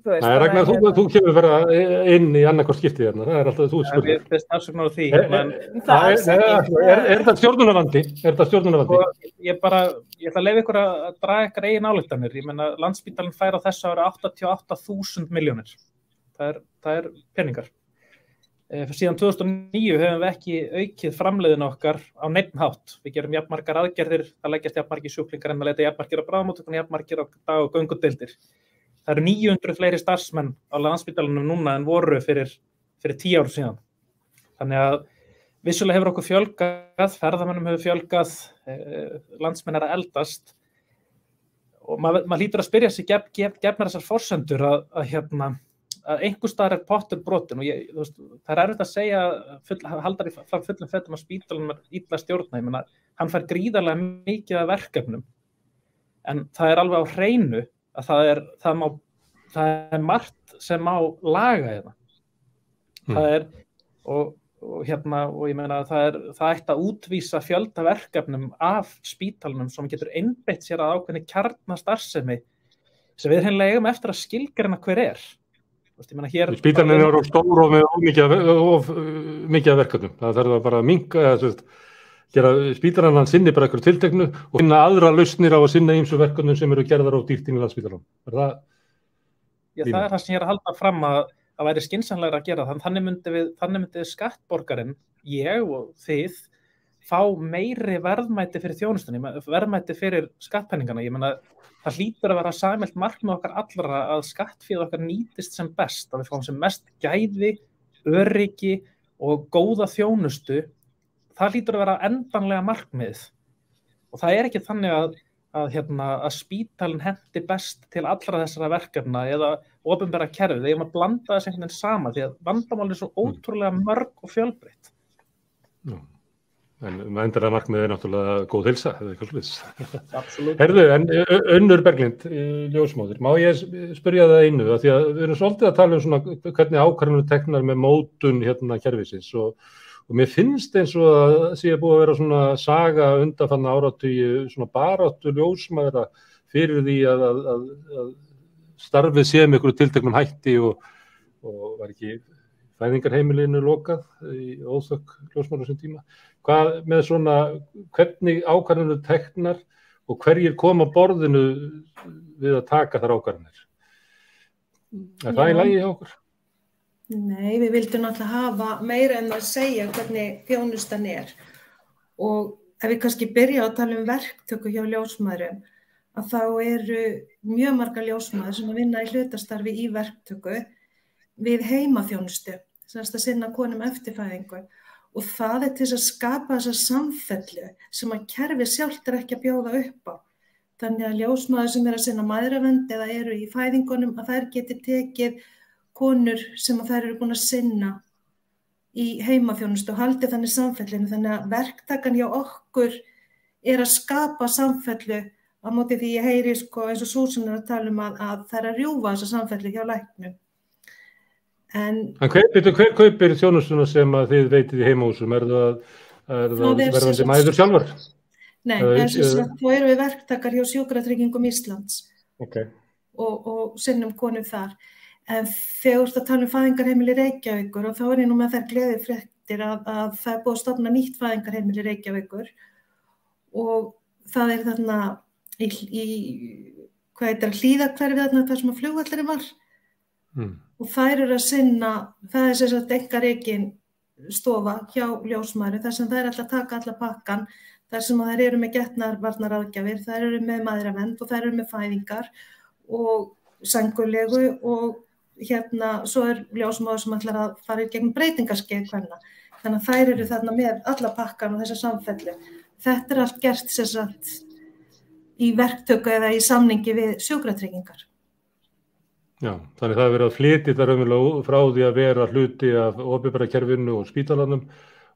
Nei, Ragnar, þú kemur vera inn í annarkvort skiptið það alltaf þú spurning. Það afsökunar á því. Er þetta stjórnunarvandi? Ég ætla að leyfa ykkur að draga ykkur eigin ályktanir. Ég meina, Landspítalinn fær á þessu ári 88.000 milljónir. Það er peningar. Síðan 2009 höfum við ekki aukið framleiðin okkar á neinn hátt. Við gerum jafnmargar aðgerðir, það leggjast jafnmargir sjúklingar en það leita jafnmargir á bráðamóttökunni, jafnmargir á dag- og göngudeildir. Það eru 900 fleiri starfsmenn á Landspítalanum núna en voru fyrir 10 árum síðan. Þannig að vissulega hefur okkur fjölgað, ferðamönnum hefur fjölgað, landsmenn að eldast og maður hlýtur að spyrja sig gefnar þessar forsendur að einhvers staðar pottur brotinn og það erfitt að segja haldar fram fullum fettum að Spítalanum illa stjórna. Ég meina, hann fær gríðarlega mikið af verkefnum en það alveg á hreinu að það er margt sem má laga hérna. Og ég meina það ætti að útvísa fjölda verkefnum af spítalanum sem getur einbeitt sér að ákveðinni kjarnastarfsemi sem við hreinlega eigum eftir að skilgreina hver er. Spítalinn eru stór og með mikið af verkefnum. Það þarf bara að minnka gera spítalann sinni bara eitthvað tilteknu og finna aðra lausnir á að sinna ýmsu verkefnum sem eru gerðar á dýrt inn í Landspítalanum. Það er það sem ég er að halda fram að væri skynsamlegra að gera. Þannig myndi skattborgarinn, ég og þið, fá meiri verðmæti fyrir þjónustunni, verðmæti fyrir skattpenningana. Ég meina, það hlýtur að vera sameilt markmið okkar allra að skattféð okkar nýtist sem best, að við fáum sem mest gæði, öryggi og góða þjónustu. Það hlýtur að vera endanlega markmið og það er ekki þannig að spítalinn hendi best til allra þessara verkefna eða opinbera kerfið. Þegar maður blanda þess einhvern veginn saman því að vandamál er svo ótrúlega mörg og fjölbreytt. En endanlega markmið náttúrulega góð heilsa eða eitthvað slúðis. Absolutt. Herðu, en Unnur Berglind, ljósmóðir, má ég spyrja það einu því að við erum svolítið að tala svona hvernig ákvarðanir teknar með mótun kerfisins og mér finnst eins og að sé búið að vera svona saga undanfarna áratugi, svona baráttu ljósmæðra fyrir því að starfið sé með einhverju tilteknum hætti og var ekki fæðingarheimilinu lokað í óþökk ljósmæður á þessum tíma. Hvað með svona, hvernig ákvarðanir teknar og hverjir koma að borðinu við að taka þar ákvarðanir? Það í lagi hjá okkur? Nei, við vildum náttúrulega hafa meira en að segja hvernig þjónustan og ef við kannski byrja að tala verktöku hjá ljósmæðurum, að þá eru mjög margar ljósmæður sem að vinna í hlutastarfi í verktöku við heimaþjónustu, sem að sinna konum eftirfæðingu og það til að skapa þessa samfellu sem að kerfið sjálft ekki að bjóða upp á. Þannig að ljósmæður sem að sinna mæðravernd eða eru í fæðingunum að þær geti tekið konur sem að þær eru búin að sinna í heimaþjónustu og haldi þannig samfellinu. Þannig að verktakan hjá okkur að skapa samfellu á móti því ég heyri eins og Súsan að tala að það að rjúfa þessa samfellu hjá læknum. En hver kaupir þjónustuna sem að þið veitið í heimahúsum? Er það verðandi mæður sjálfar? Nei, þá eru við verktakar hjá Sjúkratryggingum Íslands og sinnum konum þar. En þegar þú tala fæðingarheimili Reykjavíkur og þá ég nú með þær gleðifréttir að það búið að stofna nýtt fæðingarheimili Reykjavíkur og það þarna Hlíðahverfi þarna þar sem að flugvöllurinn var. Og þær eru að sinna, það sem sagt einkarekin stofa hjá ljósmæðurum, þar sem þær ætla að taka alla pakkan, þar sem þær eru með getnaðarvarnaraðgjafir, þær eru með mæðravernd og þær eru með fæðingar og sængurlegu og svo ljósmæður sem ætlar að fara í gegn breytingarskeið kvenna. Þannig að þær eru þarna með alla pakkan og þessa samfellu. Þetta allt gert sem sagt í verktöku eða í samningi við Sjúkratryggingar. Já, þannig það verið að flytja þetta raunverulega frá því að vera hluti af opinbera kerfinu og spítalanum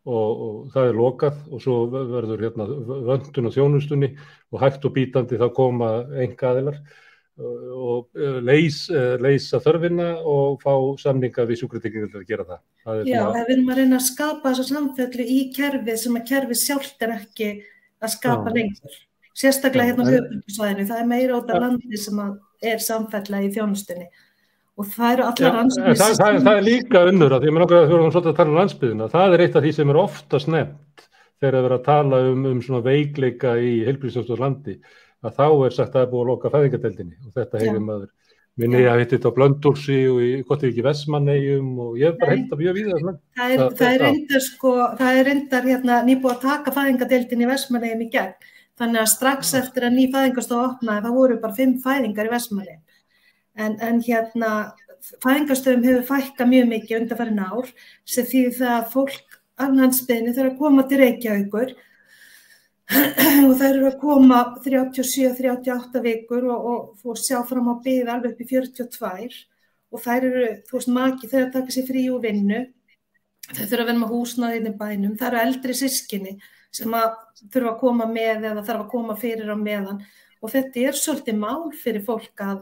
og það lokað og svo verður vöntun og þjónustunni og hægt og bítandi þá koma einkaaðilar og leysa þörfina og fá samninga við Sjúkratryggingar til að gera það. Já, við erum að reyna að skapa þessa samfellu í kerfið sem að kerfið sjálft ekki að skapa lengur. Sérstaklega á höfuðborgarsvæðinu, það meira út af landi sem samfella í þjónustunni og það eru allar rannsóknir. Það líka unnur að því að við vorum svolítið að tala landsbyggðina. Það eitt af því sem oftast nefnt þegar að vera að tala svona veikleika í heilbrigðisþjónustu á landi að þá sagt að það búið að loka fæðingardeildinni og þetta hefur maður minni að hitta þetta á Blönduósi og gott ekki Vestmannaeyjum og ég bara held að mjög víða. Það er reyndar nýbúið að taka fæðingardeildinni í Vestmannaeyjum í gegn. Þannig að strax eftir að ný fæðingarstofa opnaði, það voru bara 5 fæðingar í Vestmannaeyjum. En fæðingarstöðum hefur fækkað mjög mikið undanfarin ár, sem þýðir það að fólk af landsbyggðinni þurfa að koma til Reykjavíkur og þær eru að koma 37-38 vikur og sjá fram á bið alveg upp í 42 og þær eru, maki þegar að taka sér frí úr vinnu, þær þurfa að vera með húsnæði í bænum, það eru eldri systkini sem að þurfa að koma með eða þarf að koma fyrir á meðan og þetta svolítið mál fyrir fólk að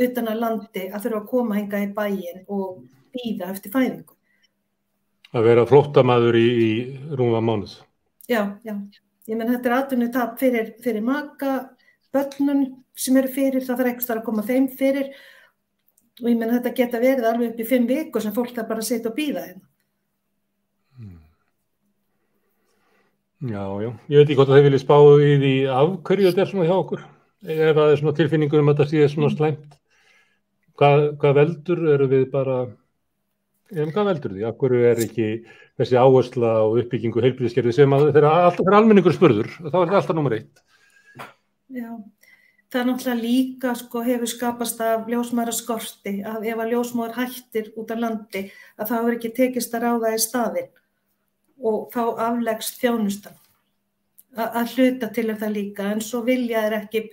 utan að landi að þurfa að koma hingað í bæinn og bíða eftir fæðingu. Að vera flóttamaður í rúma mánuð. Já. Ég menn þetta atvinnutap fyrir maka, börnun sem eru fyrir, það þarf ekstra að koma þeim fyrir og ég menn þetta geta verið alveg upp í 5 vikur sem fólk þarf bara að setja og bíða hérna. Já, ég veit ekki hvort að þið viljið spá í því af hverju þetta svona hjá okkur ef það svona tilfinningur að þetta sé svona slæmt hvað veldur, eru við bara hvað veldur því, af hverju ekki þessi áhersla á uppbyggingu heilbrigðiskerfi sem að þegar almenningur spurður þá þetta alltaf númer 1. Já, það náttúrulega líka hefur skapast af ljósmæðraskorti að ef að ljósmóðir hættir út af landi að það hefur ekki tekist að ráða í staðinn og þá afleggst þjónustan að hluta til það líka en svo vilja ekki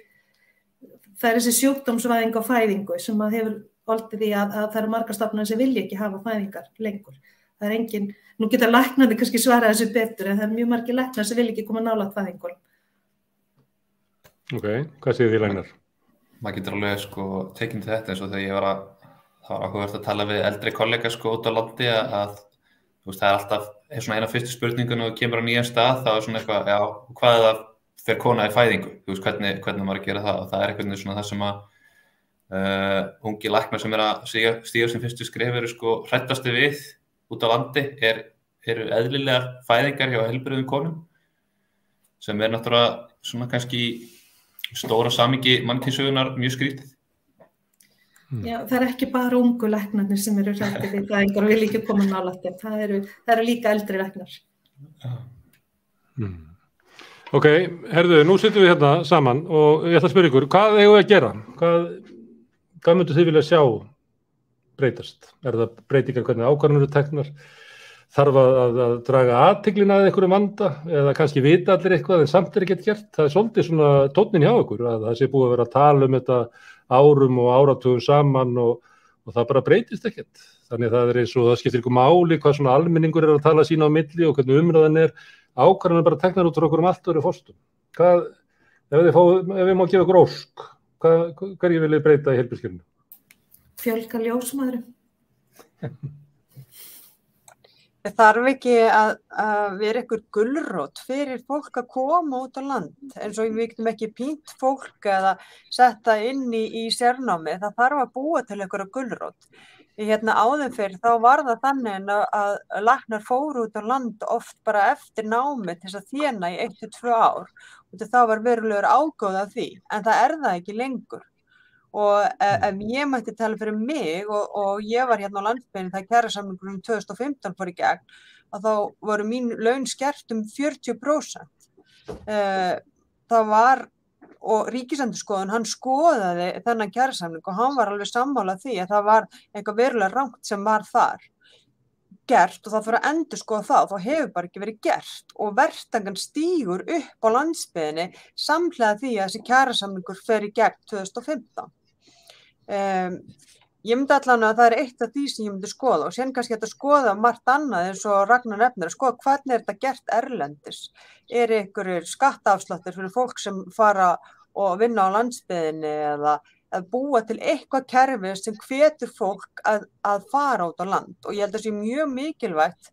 það þessi sjúkdómsvæðing á fæðingu sem að hefur oldið því að það eru margar stofnanir sem vilja ekki hafa fæðingar lengur. Það engin, nú geta læknarnir kannski svarað þessu betur en það eru mjög margir læknar sem vilja ekki koma nálægt fæðingunum. Ok, hvað segir þið læknar? Maður getur alveg tekinn til þetta eins og þegar ég var áhugavert að tala við eldri kollega út á landi að það alltaf svona eina fyrstu spurningun og kemur á nýjan stað þá svona eitthvað, já, hvað það fer kona í fæðingu, þú veist hvernig maður að gera það, og það einhvern veginn svona það sem að ungi læknar sem að stíga sem fyrstu skref eru sko hræddasti við út á landi eru eðlilegar fæðingar hjá heilbrigðum konum, sem náttúrulega svona kannski stóra samhengi mannkynssögunnar mjög skrítið. Já, það ekki bara ungu læknarnir sem eru hræddir við fæðingar og vil ekki koma nálægt þeim. Það eru líka eldri læknar. Ok, herðu, nú sittum við hérna saman og ég ætla að spyrja ykkur, hvað eigum við að gera? Hvað myndu þið vilja sjá breytast? Það breytingar hvernig ákvarðanir eru teknar? Þarf að draga athyglina að einhverjum vanda eða kannski vita allir eitthvað en samt ekkert gert? Það svolítið svona tónninn hjá ykkur að það sé búið að vera að tala þetta árum og áratugum saman og það bara breytist ekkert. Þannig það eins og það skiptir ykkur máli hvað svona almenningur að tala sína á milli og hvernig umræðan ákvarðanir bara teknar út frá okkur allt öðru forstum. Ef við má gefa ykkur ósk, hverju viljið breyta í heilbrigðiskerfinu? Fjölga ljósmæðrum. Það þarf ekki að vera einhver gulrót fyrir fólk að koma út á land, eins og við getum ekki pínt fólk eða setta inn í sérnámi, það þarf að búa til einhverja gulrót. Áður fyrr þá var það þannig að læknar fóru út á land oft bara eftir námi til að þéna í 1 til 2 ár og það var verulegur ágóði af því, en það það ekki lengur. Og ef ég mætti tala fyrir mig og ég var hérna á landsbyggðinni þegar kjarasamningurinn 2015 fór í gegn, að þá voru mín laun skert 40%. Það var, og Ríkisendurskoðun, hann skoðaði þennan kjarasamning og hann var alveg sammála því að það var eitthvað verulega rangt sem var þar gert og það þarf að endurskoða það og það hefur bara ekki verið gert og verðtangan stígur upp á landsbyggðinni samhliða því að þessi kjarasamningur fer í gegn 2015. Ég myndi allan að það eitt af því sem ég myndi skoða og síðan kannski þetta skoða margt annað eins og Ragnar nefnir að skoða hvernig þetta gert erlendis. Einhverjir skattaafsláttir fyrir fólk sem fara og vinna á landsbyggðinni eða að búa til eitthvað kerfi sem hvetur fólk að fara út á land og ég held að sé mjög mikilvægt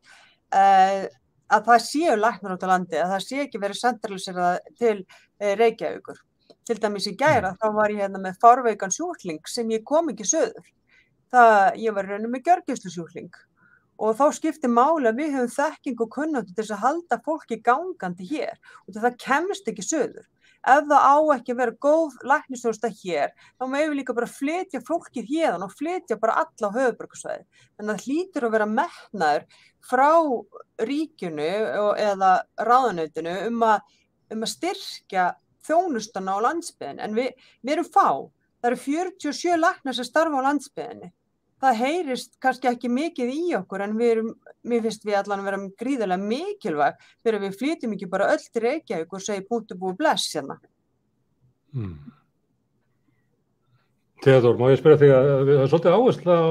að það séu læknar út á landi, að það sé ekki verið sentraliserað til Reykjavíkur. Til dæmis í gær þá var ég hérna með fárveikan sjúkling sem ég kom ekki suður. Ég var raunin með gjörgæslusjúkling og þá skipti máli að við höfum þekkingu og kunnáttu til þess að halda fólki gangandi hér og það kemst ekki suður. Ef það á ekki að vera góð læknisþjónusta hér, þá megum við líka bara flytja fólkið héðan og flytja bara alla á höfuðborgarsvæði. Þannig að það hlýtur að vera metnaður frá ríkinu eða ráðuneytinu að styrkja þjónustuna á landsbyggðinni. En við erum fá. Það eru 47 læknar sem starfa á landsbyggðinni. Það heyrist kannski ekki mikið í okkur en mér finnst við allan að vera gríðarlega mikilvæg fyrir við flytjum ekki bara öll til Reykjavík og segja punktu búið bless hérna. Theodór, má ég spyrja þig að það er svolítið áhersla á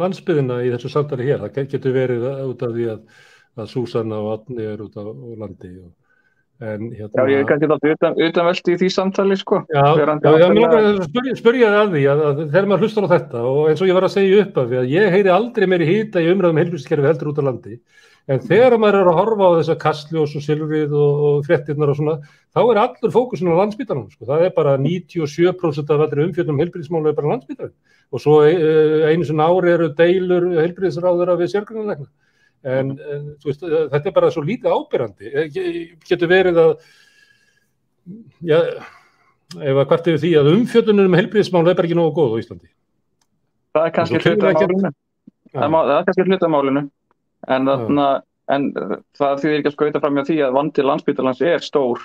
landsbyggðina í þessu samtali hér. Það getur verið út af því að Súsanna og Árni út á landi Já, ég kannski alltaf utanveldi í því samtali, sko. Já, mér langar að spyrja þig að því að þegar maður hlustar á þetta og eins og ég var að segja upp af því að ég heyri aldrei meiri hita í umræðum heilbrigðiskerfi heldur út á landi. En þegar maður að horfa á þessa Kastljós og Silfrið og fréttirnar og svona, þá allur fókusinn á Landspítalanum, sko. Það bara 97% af allri umfjöllun heilbrigðismála bara Landspítalinn. Og svo einu sinni ári eru deilur heilbrigðisráðherra við sérgreinalækna. En þú veist, þetta bara svo lítið áberandi. Getur verið að, já, ef að hvert yfir því að umfjöllunin heilbrigðismál bara ekki nógu góð á Íslandi. Það kannski hluta af málinu. Það kannski hluta af málinu. En það þýðir ekki að skauta fram hjá því að vandi Landspítalans stór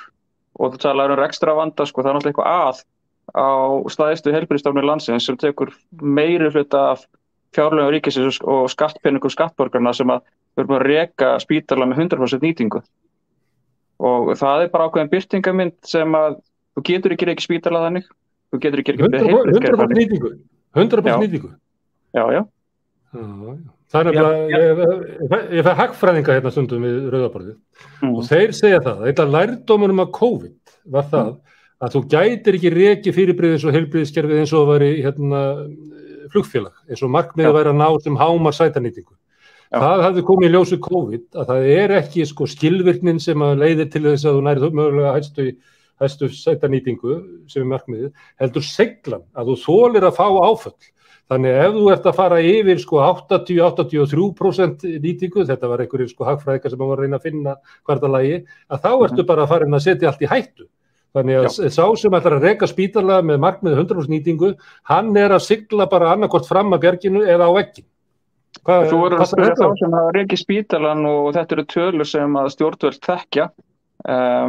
og það talar ekstra vanda, sko, það náttúrulega eitthvað á stærstu heilbrigðisstofnun landsins sem tekur meiri hluta af fjárlögum ríkisins og skattpeningum skattborgarna sem að við erum að reka spítala með 100% nýtingu. Og það bara ákveðin birtingamynd sem að þú getur ekki rekið spítala þannig, þú getur ekki rekið heilbrigðiskerfi þannig. 100% nýtingu? Já. Það ég fæ hagfræðinga hérna stundum við Rauðaborðið og þeir segja það, eitt af lærdómunum af COVID var það að þú gætir ekki rekið fyrirbrigði eins og heilbrigðiskerfið eins og það væri flugfélag, eins og markmiðið væri að ná sem hámar sætanýtingu. Það hafði komið í ljósu COVID að það ekki sko skilvirknin sem að leiðir til þess að þú nærið mögulega hæstu hæstu sætanýtingu sem markmiðið, heldur seiglan, að þú þolir að fá áföll. Þannig ef þú ert að fara yfir 80-83% nýtingu, þetta var einhverjir hagfræðingar sem var að reyna að finna hvertalagi, að þá ertu bara að fara að setja allt í hættu. Þannig að sá sem ætlar að reka spítala með markmið 100% nýtingu, hann að sigla bara annarkvort fram að bjarginu eða á vegginn. Þú verður að spyrja þá sem að reki spítalan og þetta eru tölur sem að stjórnvöld þekkja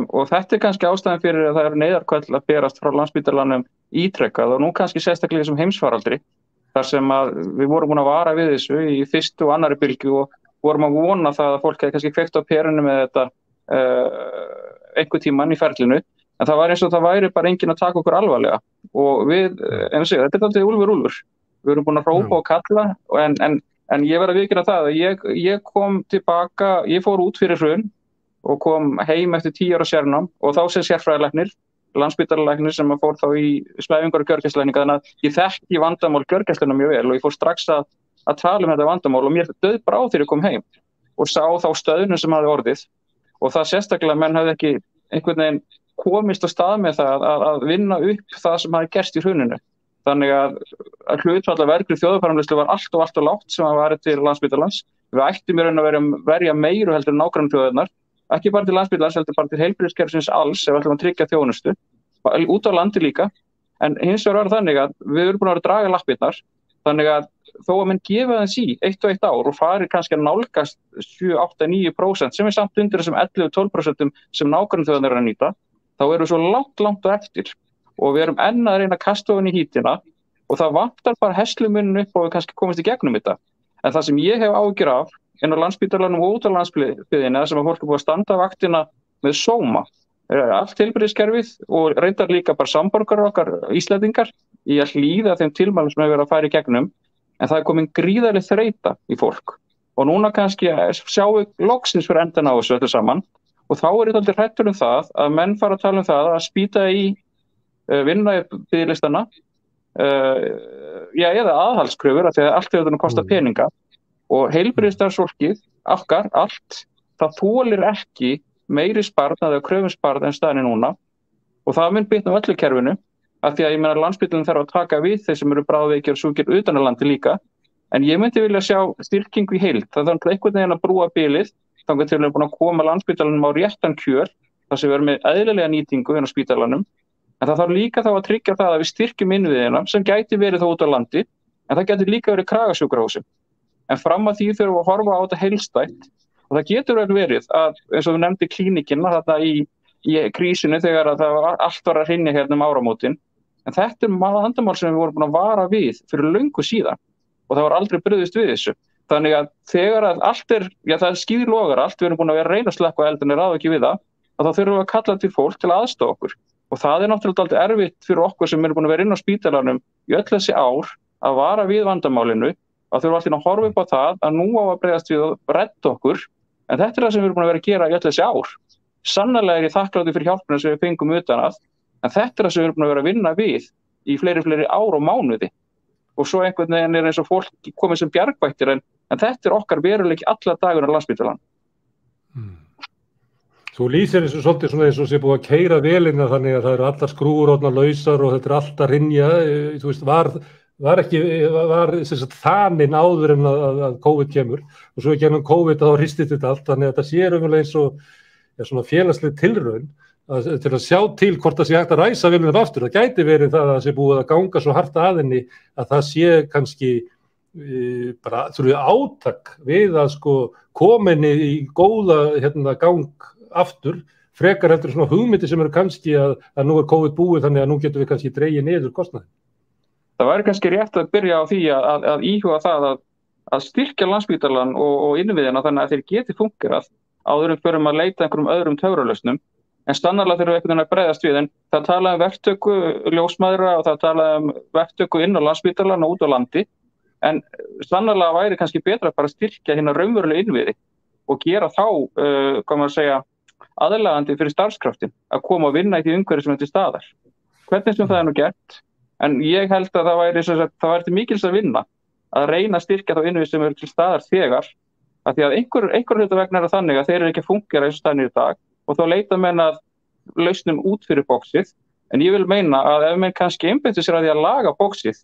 og þetta kannski ástæðan fyrir að það eru neyðarköll að berast frá Landspítalanum ítrekkað og nú kannski sérstaklega sem heimsfaraldri. Þar sem að við vorum búin að vara við þessu í fyrstu og annari bylgju og vorum að vona það að fólk hefði kannski kveikt á perunni með þetta einhver tímann í ferlinu, en það var eins og það væri bara enginn að taka okkur alvarlega og við, þetta alltaf úlfur. Við erum búin að hrópa og kalla en ég verð að viðurkenna það að ég kom tilbaka, ég fór út fyrir hrun og kom heim eftir 10 ára sérnám og þá sem sérfræðilæknir Landspítalalæknir sem fór þá í svæfingar og gjörgæslulækninga, þannig að ég þekki vandamál gjörgæslunnar mjög vel og ég fór strax að tala þetta vandamál og mér dauðbrá þegar ég kom heim og sá þá stöðnum sem hafði orðið og það sérstaklega menn hafði ekki einhvern veginn komist á stað með það að vinna upp það sem hafði gerst í hruninu. Þannig að hlutfall af vergri þjóðarframleiðslu var allt og lágt sem að væri til Landspítalans. Við ættum í raun að verja meiru heldur en nágrannaþjóðirnar. Ekki bara til Landspítalans, heldur bara til heilbrigðiskerfisins alls ef við ætlum að tryggja þjónustu, út á landi líka, en hins vegar þannig að við erum búin að draga lappirnar, þannig að þó að menn gefa þess í 1 og 1 ár og fari kannski að nálgast 7, 8, 9% sem samt undir þessum 11-12% sem nágrannaþjóðirnar eru að nýta, þá erum við svo langt á eftir og við erum enn að reyna að kasta ofan í hítina og það vantar bara herslumuninn upp og við kannski komast í gegnum þetta. En það sem ég hef áhyggjur af inn á Landspítalanum og út á landsbyggðinni sem að fólk er búið að standa vaktina með sóma. Allt heilbrigðiskerfið og reyndar líka bara samborgarar okkar Íslendingar í að hlýða þeim tilmælum sem hefur verið að fara í gegnum, en það er komin gríðarleg þreyta í fólk. Og núna kannski sjáum við loksins fyrir endan á þessu öllu saman og þá er þetta aldrei hrættur það að menn fara að tala það að spýta í vinna í biðlistana eða aðhaldskröfur af því að allt hefur kostað peninga. Og heilbrigðisstarfsfólkið okkar, allt, það þolir ekki meiri sparnað eða kröfumsparnað en staðan núna og það mun bitna á öllu kerfinu af því að ég meina Landspítalinn þarf að taka við þeir sem eru bráðveikir og sjúkir utan af landi líka en ég myndi vilja sjá styrkingu í heild. Það þarf einhvern veginn að brúa bilið þangað til við erum búin að koma Landspítalanum á réttan kjöl þar sem við erum með eðlilega nýtingu á spítalanum en það þarf líka þá að tryggja það að við styrkjum innviðina sem gæti verið þá út á landi en það gæti líka verið kragasjúkrahúsi. En fram að því þurfum við að horfa á þetta heildstætt og það getur vel verið að, eins og við nefndi klínikina þarna í krísinu þegar að allt var að hrynja hérna áramótin, en þetta er vandamál sem við vorum búin að vara við fyrir löngu síðan og það var aldrei brugðist við þessu. Þannig að þegar að allt það skíðlogar allt, við erum búin að vera að reyna að slökkva eldinni ráð ekki við það, að þá þurfum við að kalla til fólk til að aðstoða okkur. Og það er náttúrulega aldrei erfitt fyrir okkur sem erum búin að vera inn á spítalanum í öll þessi ár að vara við vandamálinu að þurfa alltaf að horfa upp á það að nú á að bregðast við að redda okkur, en þetta er það sem við erum búin að vera að gera í öll þessi ár. Sannarlega er ég þakklátur fyrir hjálpina sem við fengum utan að, en þetta er það sem við erum búin að vera að vinna við í fleiri ár og mánuði. Og svo einhvern veginn er eins og fólk komið sem bjargvættir, en þetta er okkar veruleiki alla dagur á Landspítalann. Þú lýsir þessu svolítið svona eins og sé búið að keyra vélina þannig að það eru allar skrúur orðnar lausar og þetta er allt að hrynja, þú veist, var þaninn áður en að COVID kemur og svo gennum COVID þá hristist þetta allt þannig að þetta sé raunverulega eins og svona félagsleg tilraun til að sjá til hvort það sé hægt að ræsa vélina aftur. Það gæti verið það að það sé búið að ganga svo hart að henni að það sé kannski bara þurfið átak við að kominni í góða gang aftur, frekar heldur svona hugmyndi sem eru kannski að nú er COVID búið þannig að nú getum við kannski dregið niður kostnaðinn. Það væri kannski rétt að byrja á því að íhuga það að styrkja Landspítalann og innviðina þannig að þeir geti fungerað áður en förum að leita einhverjum öðrum töfralausnum. En sannarlega þurfum við einhvern veginn að bregðast við, en það talaði um verktöku ljósmæðra og það talaði um verktöku inn á Landspítalann og út á landi, en sannarlega væri kannski betra bara að styrkja hérna raunverulega innviði og gera þá, aðlaðandi fyrir starfskraftin að koma og vinna í því umhverfi sem er til staðar. Hvernig sem það er nú gert, en ég held að það væri til mikils að vinna að reyna að styrkja þá innviði sem eru til staðar þegar, að því að einhver hluta vegna er þannig að þeir eru ekki að fungera eins og staðnir í dag og þá leita menn að lausnum út fyrir boxið, en ég vil meina að ef menn kannski einbeittu sér að því að laga boxið,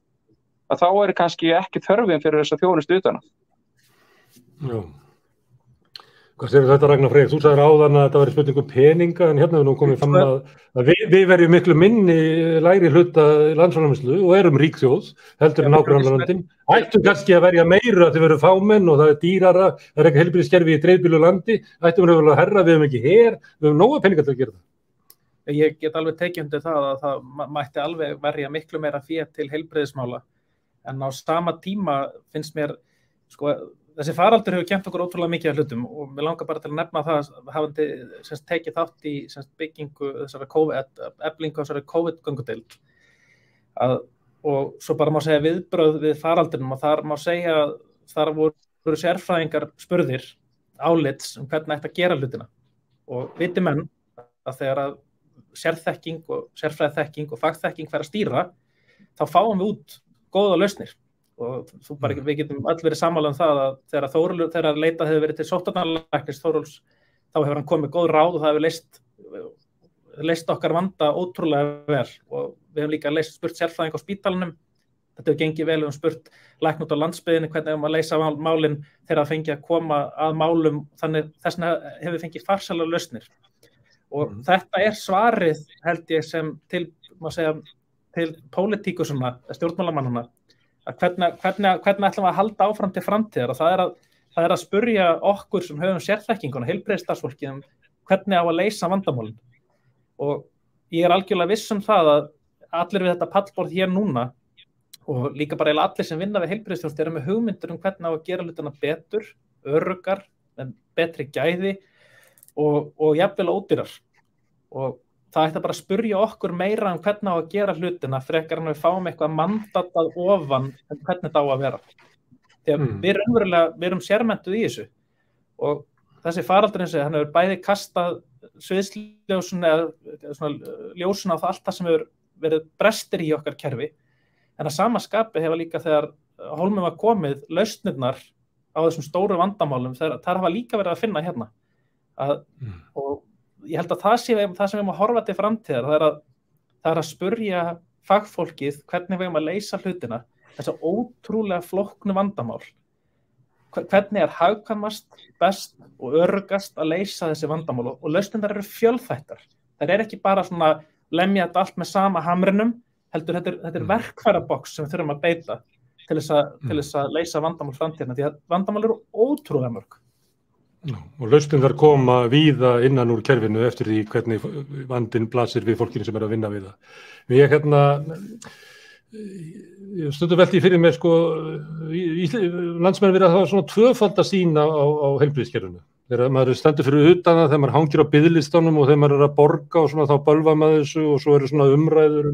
að þá kannski ekki þörfin fyrir þessa þjónustu utan að. Já. Hvað segir þetta Ragnar Freyr? Þú sagðir áðan að þetta væri spurning peninga, en hérna er nú komið fram að við verjum miklu minni lægri hluta landsframleiðslu og erum rík þjóð, heldur en nágrannalöndin. Ættum kannski að verja meira þegar við erum fámenn og það dýrara, það ekki heilbrigðiskerfi í dreifbýlu landi, ættum við að herra, við höfum ekki her, við höfum nóga peninga til að gera það. Ég get alveg tekið undir það að það mætti alveg verja miklu meira fé til heilbrigðismála, en á sama tíma finnst mér, sko, þessi faraldur hefur kennt okkur ótrúlega mikið af hlutum og mér langar bara til að nefna það hafandi tekið þátt í byggingu þessara eflingu þessari COVID-göngudeild og svo bara má segja viðbrögð við faraldrinum og þar má segja að þar voru sérfræðingar spurðir álits hvernig ætti að gera hlutina og viti menn að þegar að sérþekking og sérfræðiþekking og fagþekking fer að stýra þá fáum við út góða lausnir. Og við getum öll verið sammála það að þegar leitað hefur verið til sóttvarnalæknis Þóróls þá hefur hann komið góð ráð og það hefur leyst okkar vanda ótrúlega vel og við hefum líka spurt sérfræðing á spítalanum, þetta hefur gengið vel, við hefum spurt lækn út á landsbyggðinni hvernig hefum að leysa málin þegar það fengi að koma að málum, þannig þessna hefur fengið farsælar lausnir og þetta svarið held ég sem til pólitíkusana, stjórnmálamannana að hvernig ætlum við að halda áfram til framtíðar og það að spurja okkur sem höfum sérþekkinguna, heilbrigðisstarfsfólki hvernig á að leysa vandamálin og ég algjörlega viss það að allir við þetta pallborð hér núna og líka bara allir sem vinna við heilbrigðisþjónustu eru með hugmyndir hvernig á að gera hlutina betur, öruggar, betri gæði og jafnvel ódýrar og það ætti bara að spurja okkur meira hvernig á að gera hlutina frekar en við fáum eitthvað mandatað ofan hvernig þetta á að vera. Þegar við erum sérmenntuð í þessu og þessi faraldur eins og hann hefur bæði kastað sviðsljósun eða ljósun á það allt það sem hefur verið brestir í okkar kerfi en að sama skapi hefur líka þegar hólmum var komið lausnirnar á þessum stóru vandamálum þar hafa líka verið að finna hérna og ég held að það sem við erum að horfa til framtíðar það er að spurja fagfólkið hvernig við erum að leysa hlutina þessa ótrúlega flóknu vandamál hvernig er hagkvæmast, best og öruggast að leysa þessi vandamál og lausnirnar eru fjölþættar það er ekki bara svona lemja þetta allt með sama hamrinum heldur þetta er verkfærabox sem við þurfum að beita til þess að leysa vandamál framtíðina því að vandamál eru ótrúlega mörg. Og lausnirnar koma víða innan úr kerfinu eftir því hvernig vandinn blasir við fólkinu sem að vinna við það. Ég stundum velti fyrir mér landsmenn verið að hafa svona tvöfalda sýn á heilbrigðiskerfinu. Þegar maður stendur fyrir utan það, þegar maður hangir á biðlistanum og þegar maður er að borga og svona þá bölva maður þessu og svo eru svona umræður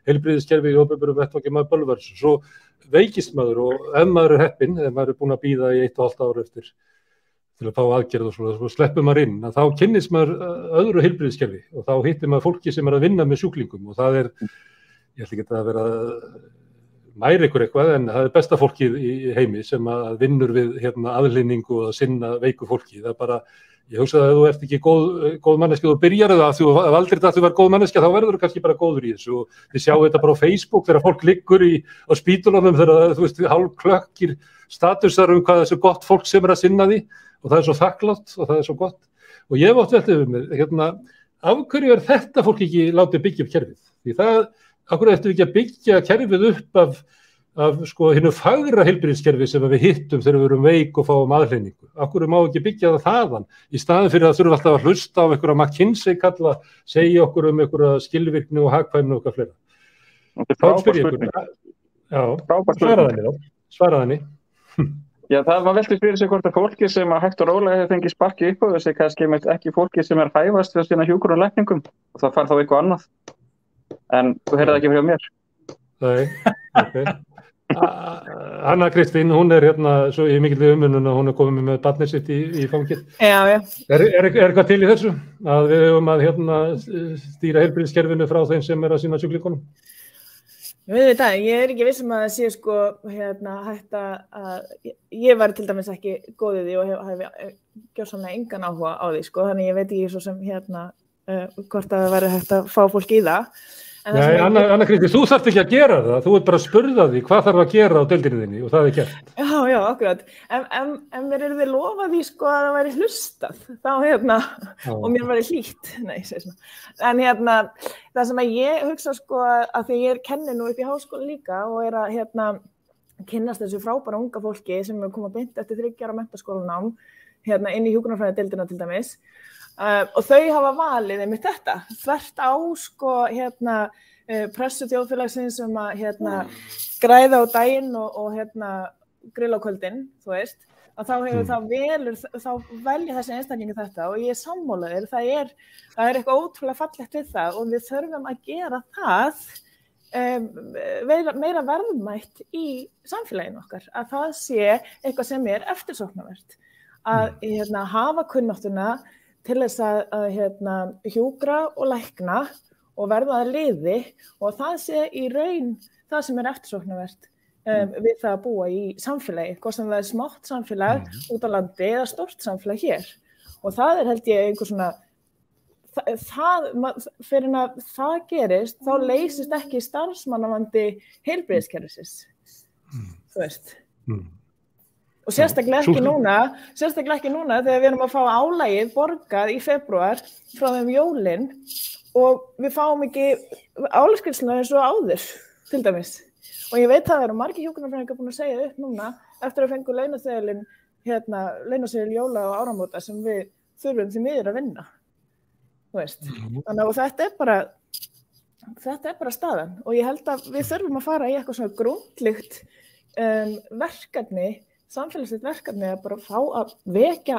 heilbrigðiskerfi í opinberum vettvangi maður bölvar þessu. Svo veikist maður og ef maður er heppinn, ef maður er búinn að bíða í 1,5 ár eftir til að fá aðgerð og svo sleppur maður inn, að þá kynnist maður öðru heilbrigðiskerfi og þá hittir maður fólki sem er að vinna með sjúklingum og það ég ætla ekki að vera mæri ykkur eitthvað, en það er besta fólkið í heimi sem að vinnur við aðhlynningu og að sinna veiku fólki. Það bara, ég hugsa að ef þú ert ekki góð manneskja og þú byrjar það, þú valdir þetta að þú verð góð manneskja, þá verður þú kannski bara góður í þessu og þið sjáu þetta bara á Facebook þegar fólk liggur á spítulunum þegar þú veist hálfklökkir statusar hvað það er svo gott fólk sem er að sinna því og það er svo þakklátt og það er svo gott og ég hef oft velt yfir mér, af hverju þetta fólk ekki látið byggja upp kerfið? Því það af hverju ættum við ekki að byggja kerfið upp af hinu fagra heilbrigðiskerfi sem við hittum þegar við erum veik og fáum aðhlynningu. Af hverju má ekki byggja það þaðan í staðinn fyrir að þurfa alltaf að hlusta á einhverja McKinsey kalla, segja okkur einhverja skilvirkni og hagkvæmni og eitthvað fleira. Þá spyr ég ykkur. Já, svaraði henni. Já, maður veltir fyrir sig hvort að fólki sem að hægt og rólega hefur fengið sparki upp á þessi kannski ekki fólki sem er hæfast fyrir sína hjúkrunarlækningum og það fær þá eitthvað annað. En þú heyrði ekki frá mér. Nei, ok. Anna Kristín, hún er svo í mikilli umönnun að hún er komið með barnið sitt í fangið. Já. Er eitthvað til í þessu? Að við höfum að stýra heilbrigðiskerfinu frá þeim sem er að sinna sjúklingunum? Ég er ekki viss að það sé hægt að ég var til dæmis ekki góð í því og hef gjörsamlega engan áhuga á því þannig ég veit ekki svo sem hvort að það væri hægt að fá fólk í það. Nei, Anna Kristín, þú þarft ekki að gera það, þú ert bara að spurða því hvað þarf að gera á deildinni þinni og það er gert. Já, akkurat. En mér er þið lofað því sko að það væri hlustað, þá og mér væri hlýtt, nei, segir svona. En það sem að ég hugsa sko að því ég kenni nú upp í háskóla líka og er að kynnast þessu frábæra unga fólki sem er komið beint eftir 3 ára menntaskólanám inn í hjúkrunarfræðideildina til dæmis. Og þau hafa valið einmitt þetta, þvert á sko pressu þjóðfélagsins að græða á daginn og grilla á kvöldin, þú veist, að þá hefur þá velja þessi einstaklingi þetta og ég er sammála þér, það er eitthvað ótrúlega fallegt við það og við þurfum að gera það meira verðmætt í samfélaginu okkar, að það sé eitthvað sem er eftirsóknarvert, að hafa kunnáttuna til þess að hjúkra og lækna og verða að liði og það sé í raun það sem er eftirsóknarvert við það að búa í samfélagi, hvort sem það er smátt samfélag út á landi eða stórt samfélag hér. Og það er held ég einhver svona, fyrir að það gerist, þá leysist ekki starfsmannavandi heilbrigðiskerfisins, þú veist. Og sérstaklega ekki núna þegar við erum að fá álagið borgað í febrúar frá þeim jólin og við fáum ekki álagsgreiðsluna eins og áður, til dæmis. Og ég veit að það eru margir hjúkrunarfræðingar búin að segja upp núna eftir að fengu launaseðil jóla og áramóta sem við þurfum því miður að vinna. Þú veist. Þannig að þetta er bara staðan og ég held að við þurfum að fara í eitthvað svona grundlegt verkefni, samfélagslegt verkefni að bara fá að vekja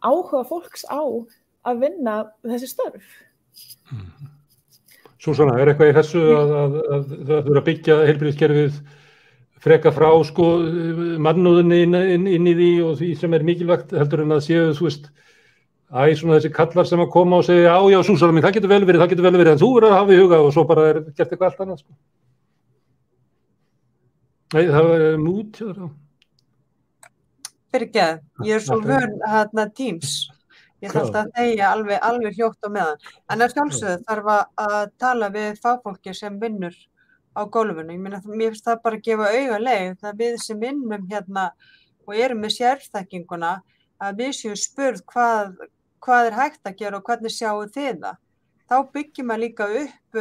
áhuga fólks á að vinna þessi störf. Súsanna, er eitthvað í þessu að það þurfa að byggja heilbrigðiskerfið freka frá sko mannúðinni inn í því og því sem er mikilvægt heldur en að séu, þú veist, svona þessi kallar sem að koma og segja já, Súsanna mín, það getur vel verið, en þú verður að hafa í huga og svo bara er gert eitthvað allt annað, sko. Nei, það er mút, Fyrirgeð, ég er svo vön Teams. Ég þarf að þegja alveg hljótt á meðan. En að sjálfsögðu þarf að tala við fagfólki sem vinnur á gólfinu. Ég meina, mér finnst það bara að gefa auga leið það við sem vinnum og erum með sérþekkinguna að við séum spurð hvað er hægt að gera og hvernig sjáu þið það. Þá byggjum maður líka upp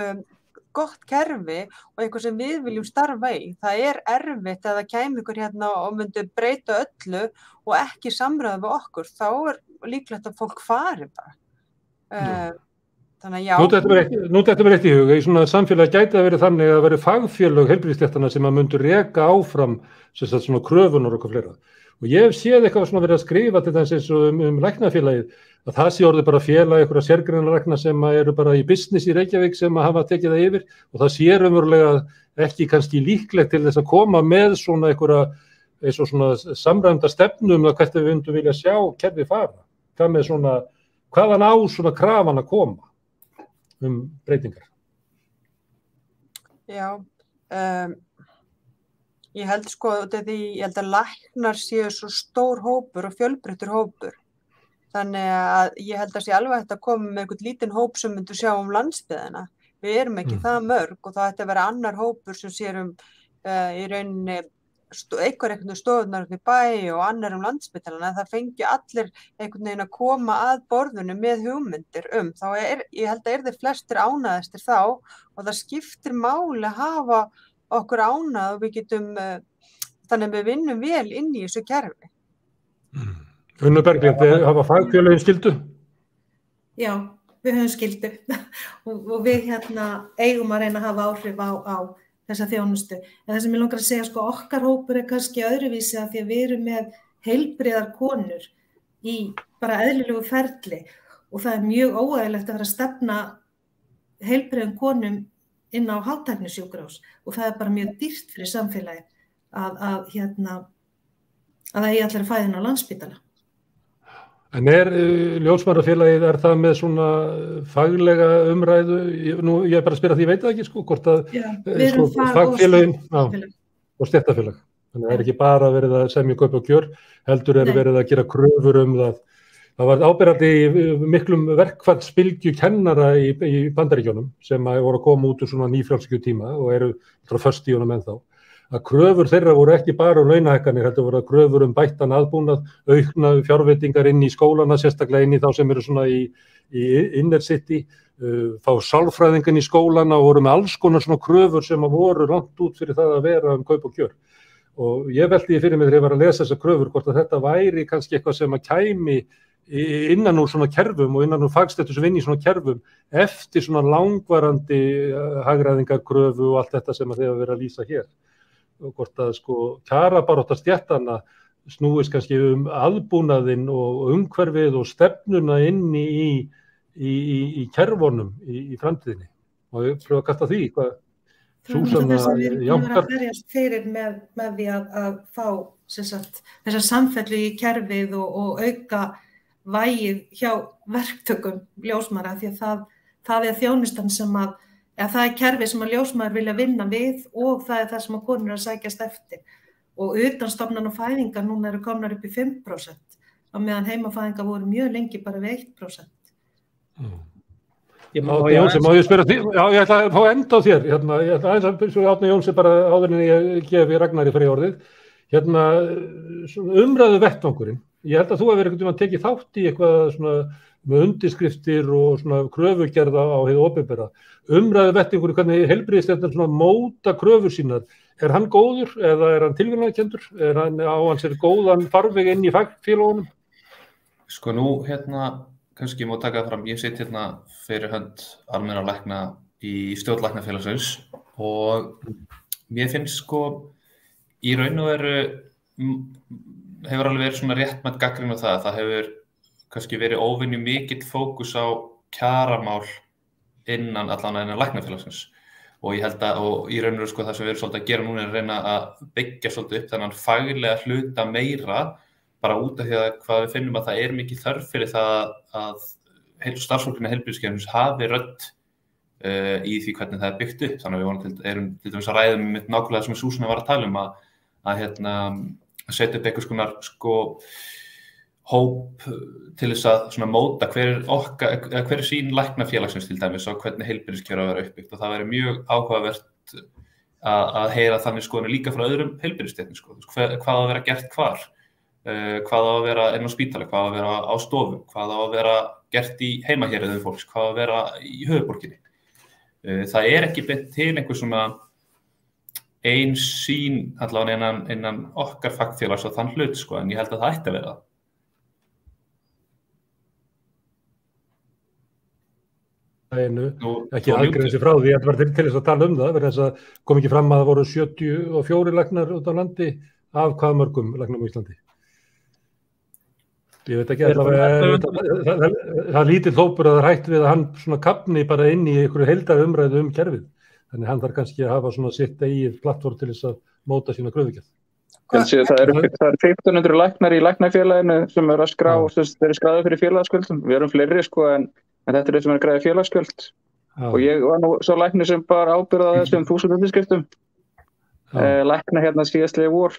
gott kerfi og eitthvað sem við viljum starfa í. Það er erfitt að það kæmi ykkur og myndi breyta öllu og ekki samræða við okkur. Þá er líklegt að fólk fari bara. Þannig að já. Nú þetta mér eitt í huga. Í svona samfélagi gæti að vera þannig að vera fagfélög heilbrigðisstéttanna sem að myndu reka áfram svona kröfunar og eitthvað fleira. Og ég hef séð eitthvað svona verið að skrifa til þess eins og læknafélagið að það sé orðið bara félag einhverja sérgreinalækna sem eru bara í business í Reykjavík sem að hafa tekið það yfir og það sé raunverulega ekki kannski líklegt til þess að koma með svona einhverja eins og svona samræmda stefnu það hvert við myndum vilja sjá kerfið fara. Hvað með svona, hvaðan á svona krafan að koma breytingar? Já, ég held að læknar séu svo stór hópur og fjölbreyttur hópur. Þannig að ég held að sé alveg hægt að koma með einhvern lítinn hóp sem myndu sjá landsbyggðina. Við erum ekki það mörg og það ætti að vera annar hópur sem sér í rauninni einhvern stofunar upp í bæ og annar landsbyggðina. Það fengi allir einhvern veginn að koma að borðinu með hugmyndir Þá ég held að þeir flestir ánæðistir þá og það skiptir máli að hafa okkur ánægð og við getum þannig að við vinnum vel inn í þessu kerfi. Unnur Berglind, hafa fagfélögin skyldu? Já, við höfum skyldu og við eigum að reyna að hafa áhrif á þessa þjónustu. En það sem ég langar að segja, okkar hópur er kannski öðruvísi að því að við erum með heilbrigðar konur í bara eðlilegu ferli og það er mjög óæðilegt að vera að stefna heilbrigðum konum inn á hátæknisjúkrahús og það er bara mjög dýrt fyrir samfélagið að það eigi allir að fæða inn á Landspítala. En ljósmæðrafélagið, það með svona faglega umræðu? Ég er bara að spyrja því, ég veit það ekki, hvort að fagfélagin og stéttarfélag. Þannig að það er ekki bara verið að semja kaup og kjör, heldur verið að gera kröfur það Það var áberandi miklum verkfallsbylgju kennara í Bandaríkjunum sem voru að koma út úr svona nýfrjálsíkju tíma og eru föst í honum ennþá. Að kröfur þeirra voru ekki bara launahækkanir, þetta voru kröfur bættan aðbúnað, aukna fjárveitingar inn í skólana, sérstaklega inn í þá sem eru svona í inner city, fá sálfræðingan í skólana og voru með alls konar svona kröfur sem voru langt út fyrir það að vera kaup og kjör. Og ég velti því fyrir mig þegar ég var að lesa þessar kröfur hvort að þetta væri kannski eitthvað sem að kæmi innan úr svona kerfum og innan úr fagstéttum sem vinna í svona kerfum eftir svona langvarandi hagræðingarkröfu og allt þetta sem að þið hafa verið að lýsa hér. Og hvort að kjarabarátta stéttanna snúist kannski aðbúnaðinn og umhverfið og stefnuna inni í kerfunum í framtíðinni. Og ég pröfa að kasta því, hvað Súsanna jánkar. Það berjast fyrir með því að fá þessa samfellu í kerfið og auka vægið hjá verktökum ljósmæðra því að það er þjónustan sem það er kerfið sem að ljósmæður vilja vinna við og það er það sem að konur að sækjast eftir. Og utanstofnan og fæðingar núna eru komnar upp í 5%, á meðan heimafæðingar voru mjög lengi bara við 1%. Jónsi, má ég spyrja því? Já, ég ætla að fá enda á þér. Ég ætla aðeins að spyrja Árni Jónsi bara áður en ég gefi Ragnari fyrir orðið. Umræðu vettvangurinn. Ég held að þú hefur einhvern tímann tekið þátt í eitthvað svona með undirskriftir og svona kröfugerða á hið opinbera. Umræðu vettvangurinn, hvernig heilbrigðisstéttin svona móta kröfur sínar. Er hann góður eða er hann tilviljunarkenndur? Er hann á hans góðan farveg inn í fagfélögunum? Sko nú kannski má taka það fram, ég sit fyrir hönd almennra lækna í stjórn Læknafélagsins og mér finnst í raun og veru hefur alveg verið svona réttmætt gagnrýni á það. Það hefur kannski verið óvenju mikill fókus á kjaramál innan Læknafélagsins og ég held að, og í raun og veru það sem við erum svolítið að gera núna er að reyna að byggja svolítið upp þennan faglega hluta meira bara út af því að hvað við finnum að það er mikið þörf fyrir það að starfsfólkinu heilbrigðiskerfisins hafi rödd í því hvernig það er byggt upp. Þannig að við erum til dæmis að ræða með nákvæmlega sem Súsanna var að tala um að setja upp einhvers konar hóp til þess að svona móta hver er sín læknafélagsins til dæmis og hvernig heilbrigðiskerfi að vera uppbyggt og það væri mjög áhugavert að heyra þannig skoðanir líka frá öðrum heilbrigðisstéttum hvað að vera gert hvar. Hvað á að vera inn á spítali, hvað á að vera á stofu, hvað á að vera gert í heimahéruðum fólks, hvað á að vera í höfuðborginni. Það er ekki beint til einhver svona ein sýn allavega innan okkar fagfélags á þann hlut, en ég held að það ætti að vera það. Ekki aðgreina frá því að það var til þess að tala það, verið þess að kom ekki fram að það voru 74 læknar út á landi af hvað mörgum læknum á Íslandi. Ég veit ekki allavega, það lítið hópur að það hætt við að hann svona kapni bara inn í einhverju heildarumræðu kerfið. Þannig hann þarf kannski að hafa svona sitt eigið plattform til þess að móta sína kröfugerð. Það eru 1500 læknar í læknafélaginu sem eru að skrá, þeir eru skráðir fyrir félagsgjöldum. Við erum fleiri en þetta er þeir sem eru að græða félagsgjöld. Og ég var nú svo læknir sem bara ábyrgði þessum 1000 undirskriftum. Lækna síðastliðið vor.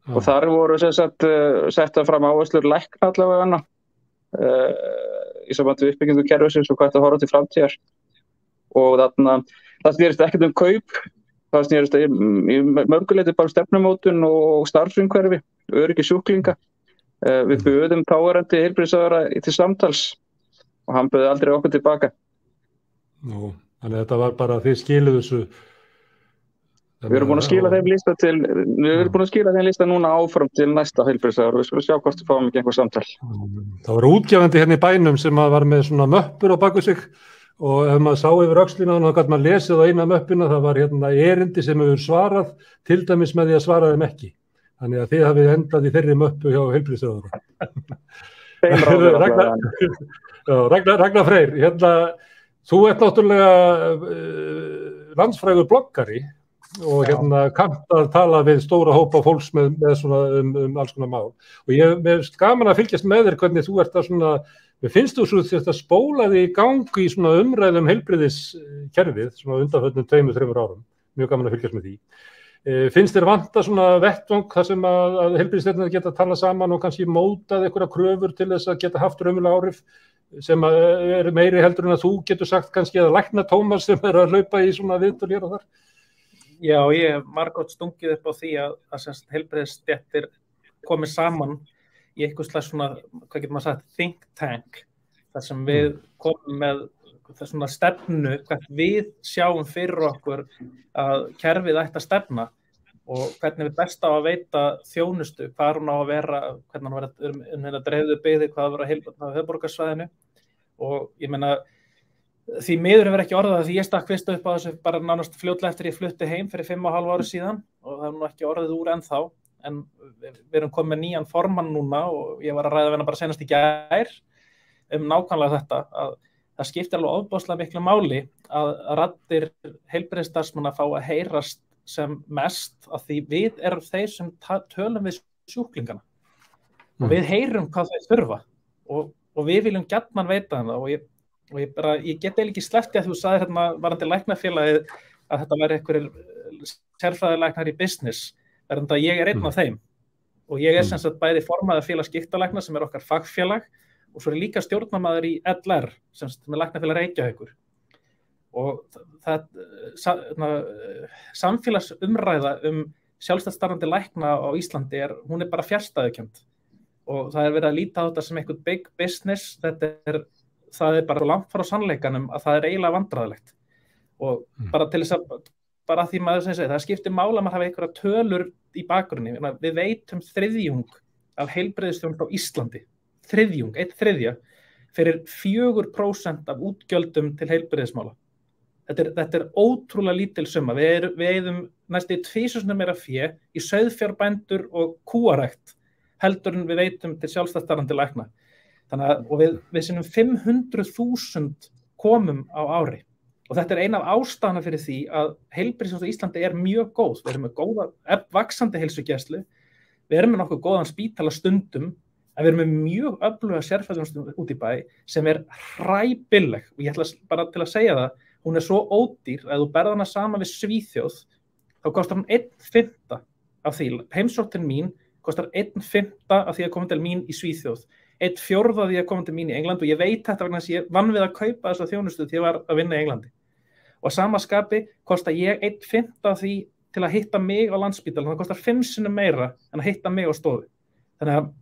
Og þar voru setta fram áherslur lækna allavega í sambandi við uppbyggingu kerfisins og hvað þetta horfa til framtíðar. Og það snerist ekkert kaup, það snerist í mörguleyti bara stefnumótun og starfsumhverfi, öryggi sjúklinga. Við buðum þáverandi heilbrigðisráðherra til samtals og hann buði aldrei okkur tilbaka. Nú, þannig að þetta var bara að þið skiluðu þessu. Við erum búin að skila þeim lista núna áfram til næsta heilbrigðisráðherra og við skulum sjá hvort við fáum ekki einhver samtal. Það var útgefandi hérna í bænum sem var með svona möppur á baku sig og ef maður sá yfir öxlina þá gat maður lesið á eina möppina, það var erindi sem hefur svarað, til dæmis með því að svara þeim ekki. Þannig að þið hafið endað í þeirri möppu hjá heilbrigðisráðherra. Ragnar Freyr, þú ert náttúrulega landsfrægur bloggari og kannt að tala við stóra hópa fólks með svona alls konar mál. Og ég er gaman að fylgjast með þér hvernig þú ert að svona, mér finnst þú svo þetta spóla þig í gangi í svona umræðum heilbrigðiskerfið, svona undanförnum 2-3 árum. Mjög gaman að fylgjast með því. Finnst þér vanta svona vettvang þar sem að heilbrigðisstéttirnar geta talað saman og kannski mótað einhverja kröfur til þess að geta haft raunveruleg áhrif sem eru meiri heldur en að þú getur sagt kannski að lækna Tómas sem að hlaupa í svona viðtöl hér og þar? Já, ég hef margótt stungið upp á því að heilbrigðisstéttir komið saman í eitthvað slags svona, hvað getur maður sagt, think tank, þar sem við komum með svona stefnu, hvert við sjáum fyrir okkur að kerfið ætti að stefna og hvernig við best á að veita þjónustu, hvað hún á að vera, hvernig hann verið að dreifðu byggði, hvað að vera á höfuðborgarsvæðinu og ég meina því miður hefur ekki orðað því ég stakk fyrst upp á þessu bara nánast fljótlega eftir ég flutti heim fyrir 5,5 ári síðan og það er nú ekki orðið úr ennþá en við erum komið með nýjan formann núna og ég var að ræða við hana bara senast í gær nákvæmlega þetta að það skiptir alveg ofboðslega miklu máli að raddir heilbrigðisstarfsmanna fá að heyrast sem mest af því við erum þeir sem tölum við sjúklingana og við heyrum hvað þeir þurfa og við viljum gjarnan veita það og ég get eiginlega ekki sleppt að þú sagðir hérna varðandi læknafélagið að þetta væri einhverjir sérfræðilæknar í business verðandi að ég einn af þeim og ég sem sagt bæði formaður félags gigtalækna sem okkar fagfélag og svo líka stjórnarmaður í LR sem er læknafélag Reykjavíkur og samfélagsumræða sjálfstætt starfandi lækna á Íslandi hún bara fjarstæðukennd og það verið að líta á þetta sem eitthvað big business það bara langt frá sannleikanum að það eiginlega vandræðilegt og bara til þess að bara því maður sem segir það skiptir máli að maður hafa einhverja tölur í bakgrunni við veitum 1/3 af heilbrigðisþjónustu á Íslandi 1/3 fyrir 4% af útgjöldum til heilbrigðismála. Þetta ótrúlega lítil summa. Við eyðum næstu 2 meira fé í sauðfjárbændur og kúarækt heldur en við veitum til sjálfstætt starfandi lækna. Og við sinnum 500.000 komum á ári. Og þetta eina af ástæðuna fyrir því að heilbrigðisþjónusta á Íslandi mjög góð. Við erum með góða, vaxandi heilsugæslu. Við erum með nokkuð góðan spítala stundum. En við erum með mjög öfluga sérfræðiþjónustu út í bæ sem hræbilleg og ég ætla bara til að segja það, hún svo ódýr að þú berð hana saman við Svíþjóð, þá kostar hún 1/5 af því. Heimsóknin mín kostar 1/5 af því að koma til mín í Svíþjóð, 1/4 af því að koma til mín í England og ég veit þetta vegna þess að ég vann við að kaupa þessa þjónustu því ég var að vinna í Englandi. Og að sama skapi kostar ég 1/5 af því til að hitta mig á Landspítalanum, það kostar 5 sinnum meira en að hitta mig á stofu. Þannig að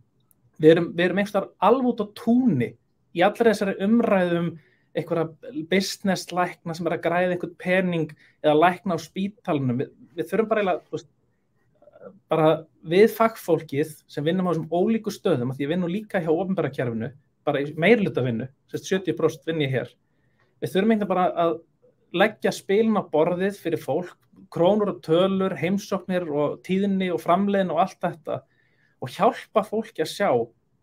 við erum einhverstaðar alveg út á túni í allri þessari umræðum einhverja business lækna sem að græða einhvern pening eða lækna á spítalunum. Við þurfum bara við fagfólkið sem vinnum á þessum ólíku stöðum, því ég vinn nú líka hjá opinbera kerfinu, bara í meirihluta vinnu, 70% vinn ég hér. Við þurfum einhvern bara að leggja spilin á borðið fyrir fólk, krónur og tölur, heimsóknir og tíðni og framleiðin og allt þetta og hjálpa fólki að sjá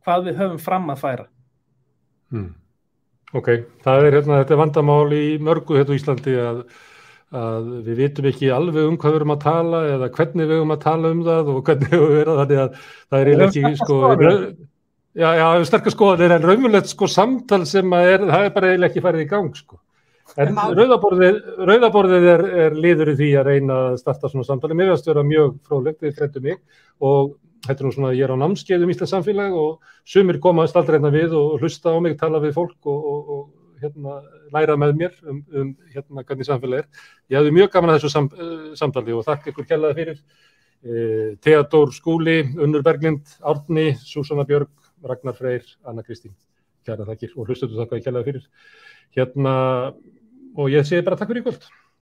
hvað við höfum fram að færa. Ok, það þetta vandamál í mörgu þetta á Íslandi að við vitum ekki alveg hvað við erum að tala eða hvernig við erum að tala það og hvernig við vera þannig að það ekki sterkar skoðanir en raunverulegt samtal sem það bara eiginlega ekki farið í gang En rauðaborðið liður í því að reyna að starta svona samtali. Mér finnst vera mjög fróðlegt, þið fræddu mig og þetta nú svona, ég á námskeiðum íslenskt samfélag og sumir komast aldrei við og hlusta á mig, tala við fólk og læra með mér hvernig samfélag Ég hafði mjög gaman að þessu samtali og þakka ykkur kærlega fyrir. Theodór Skúli, Unnur Berglind, Árni, Súsanna Björg, Ragnar Freyr, Anna Kristín. Kæra þakkir og hlustendur þakka kærlega fyrir. Og ég segi bara takk fyrir í kvöld.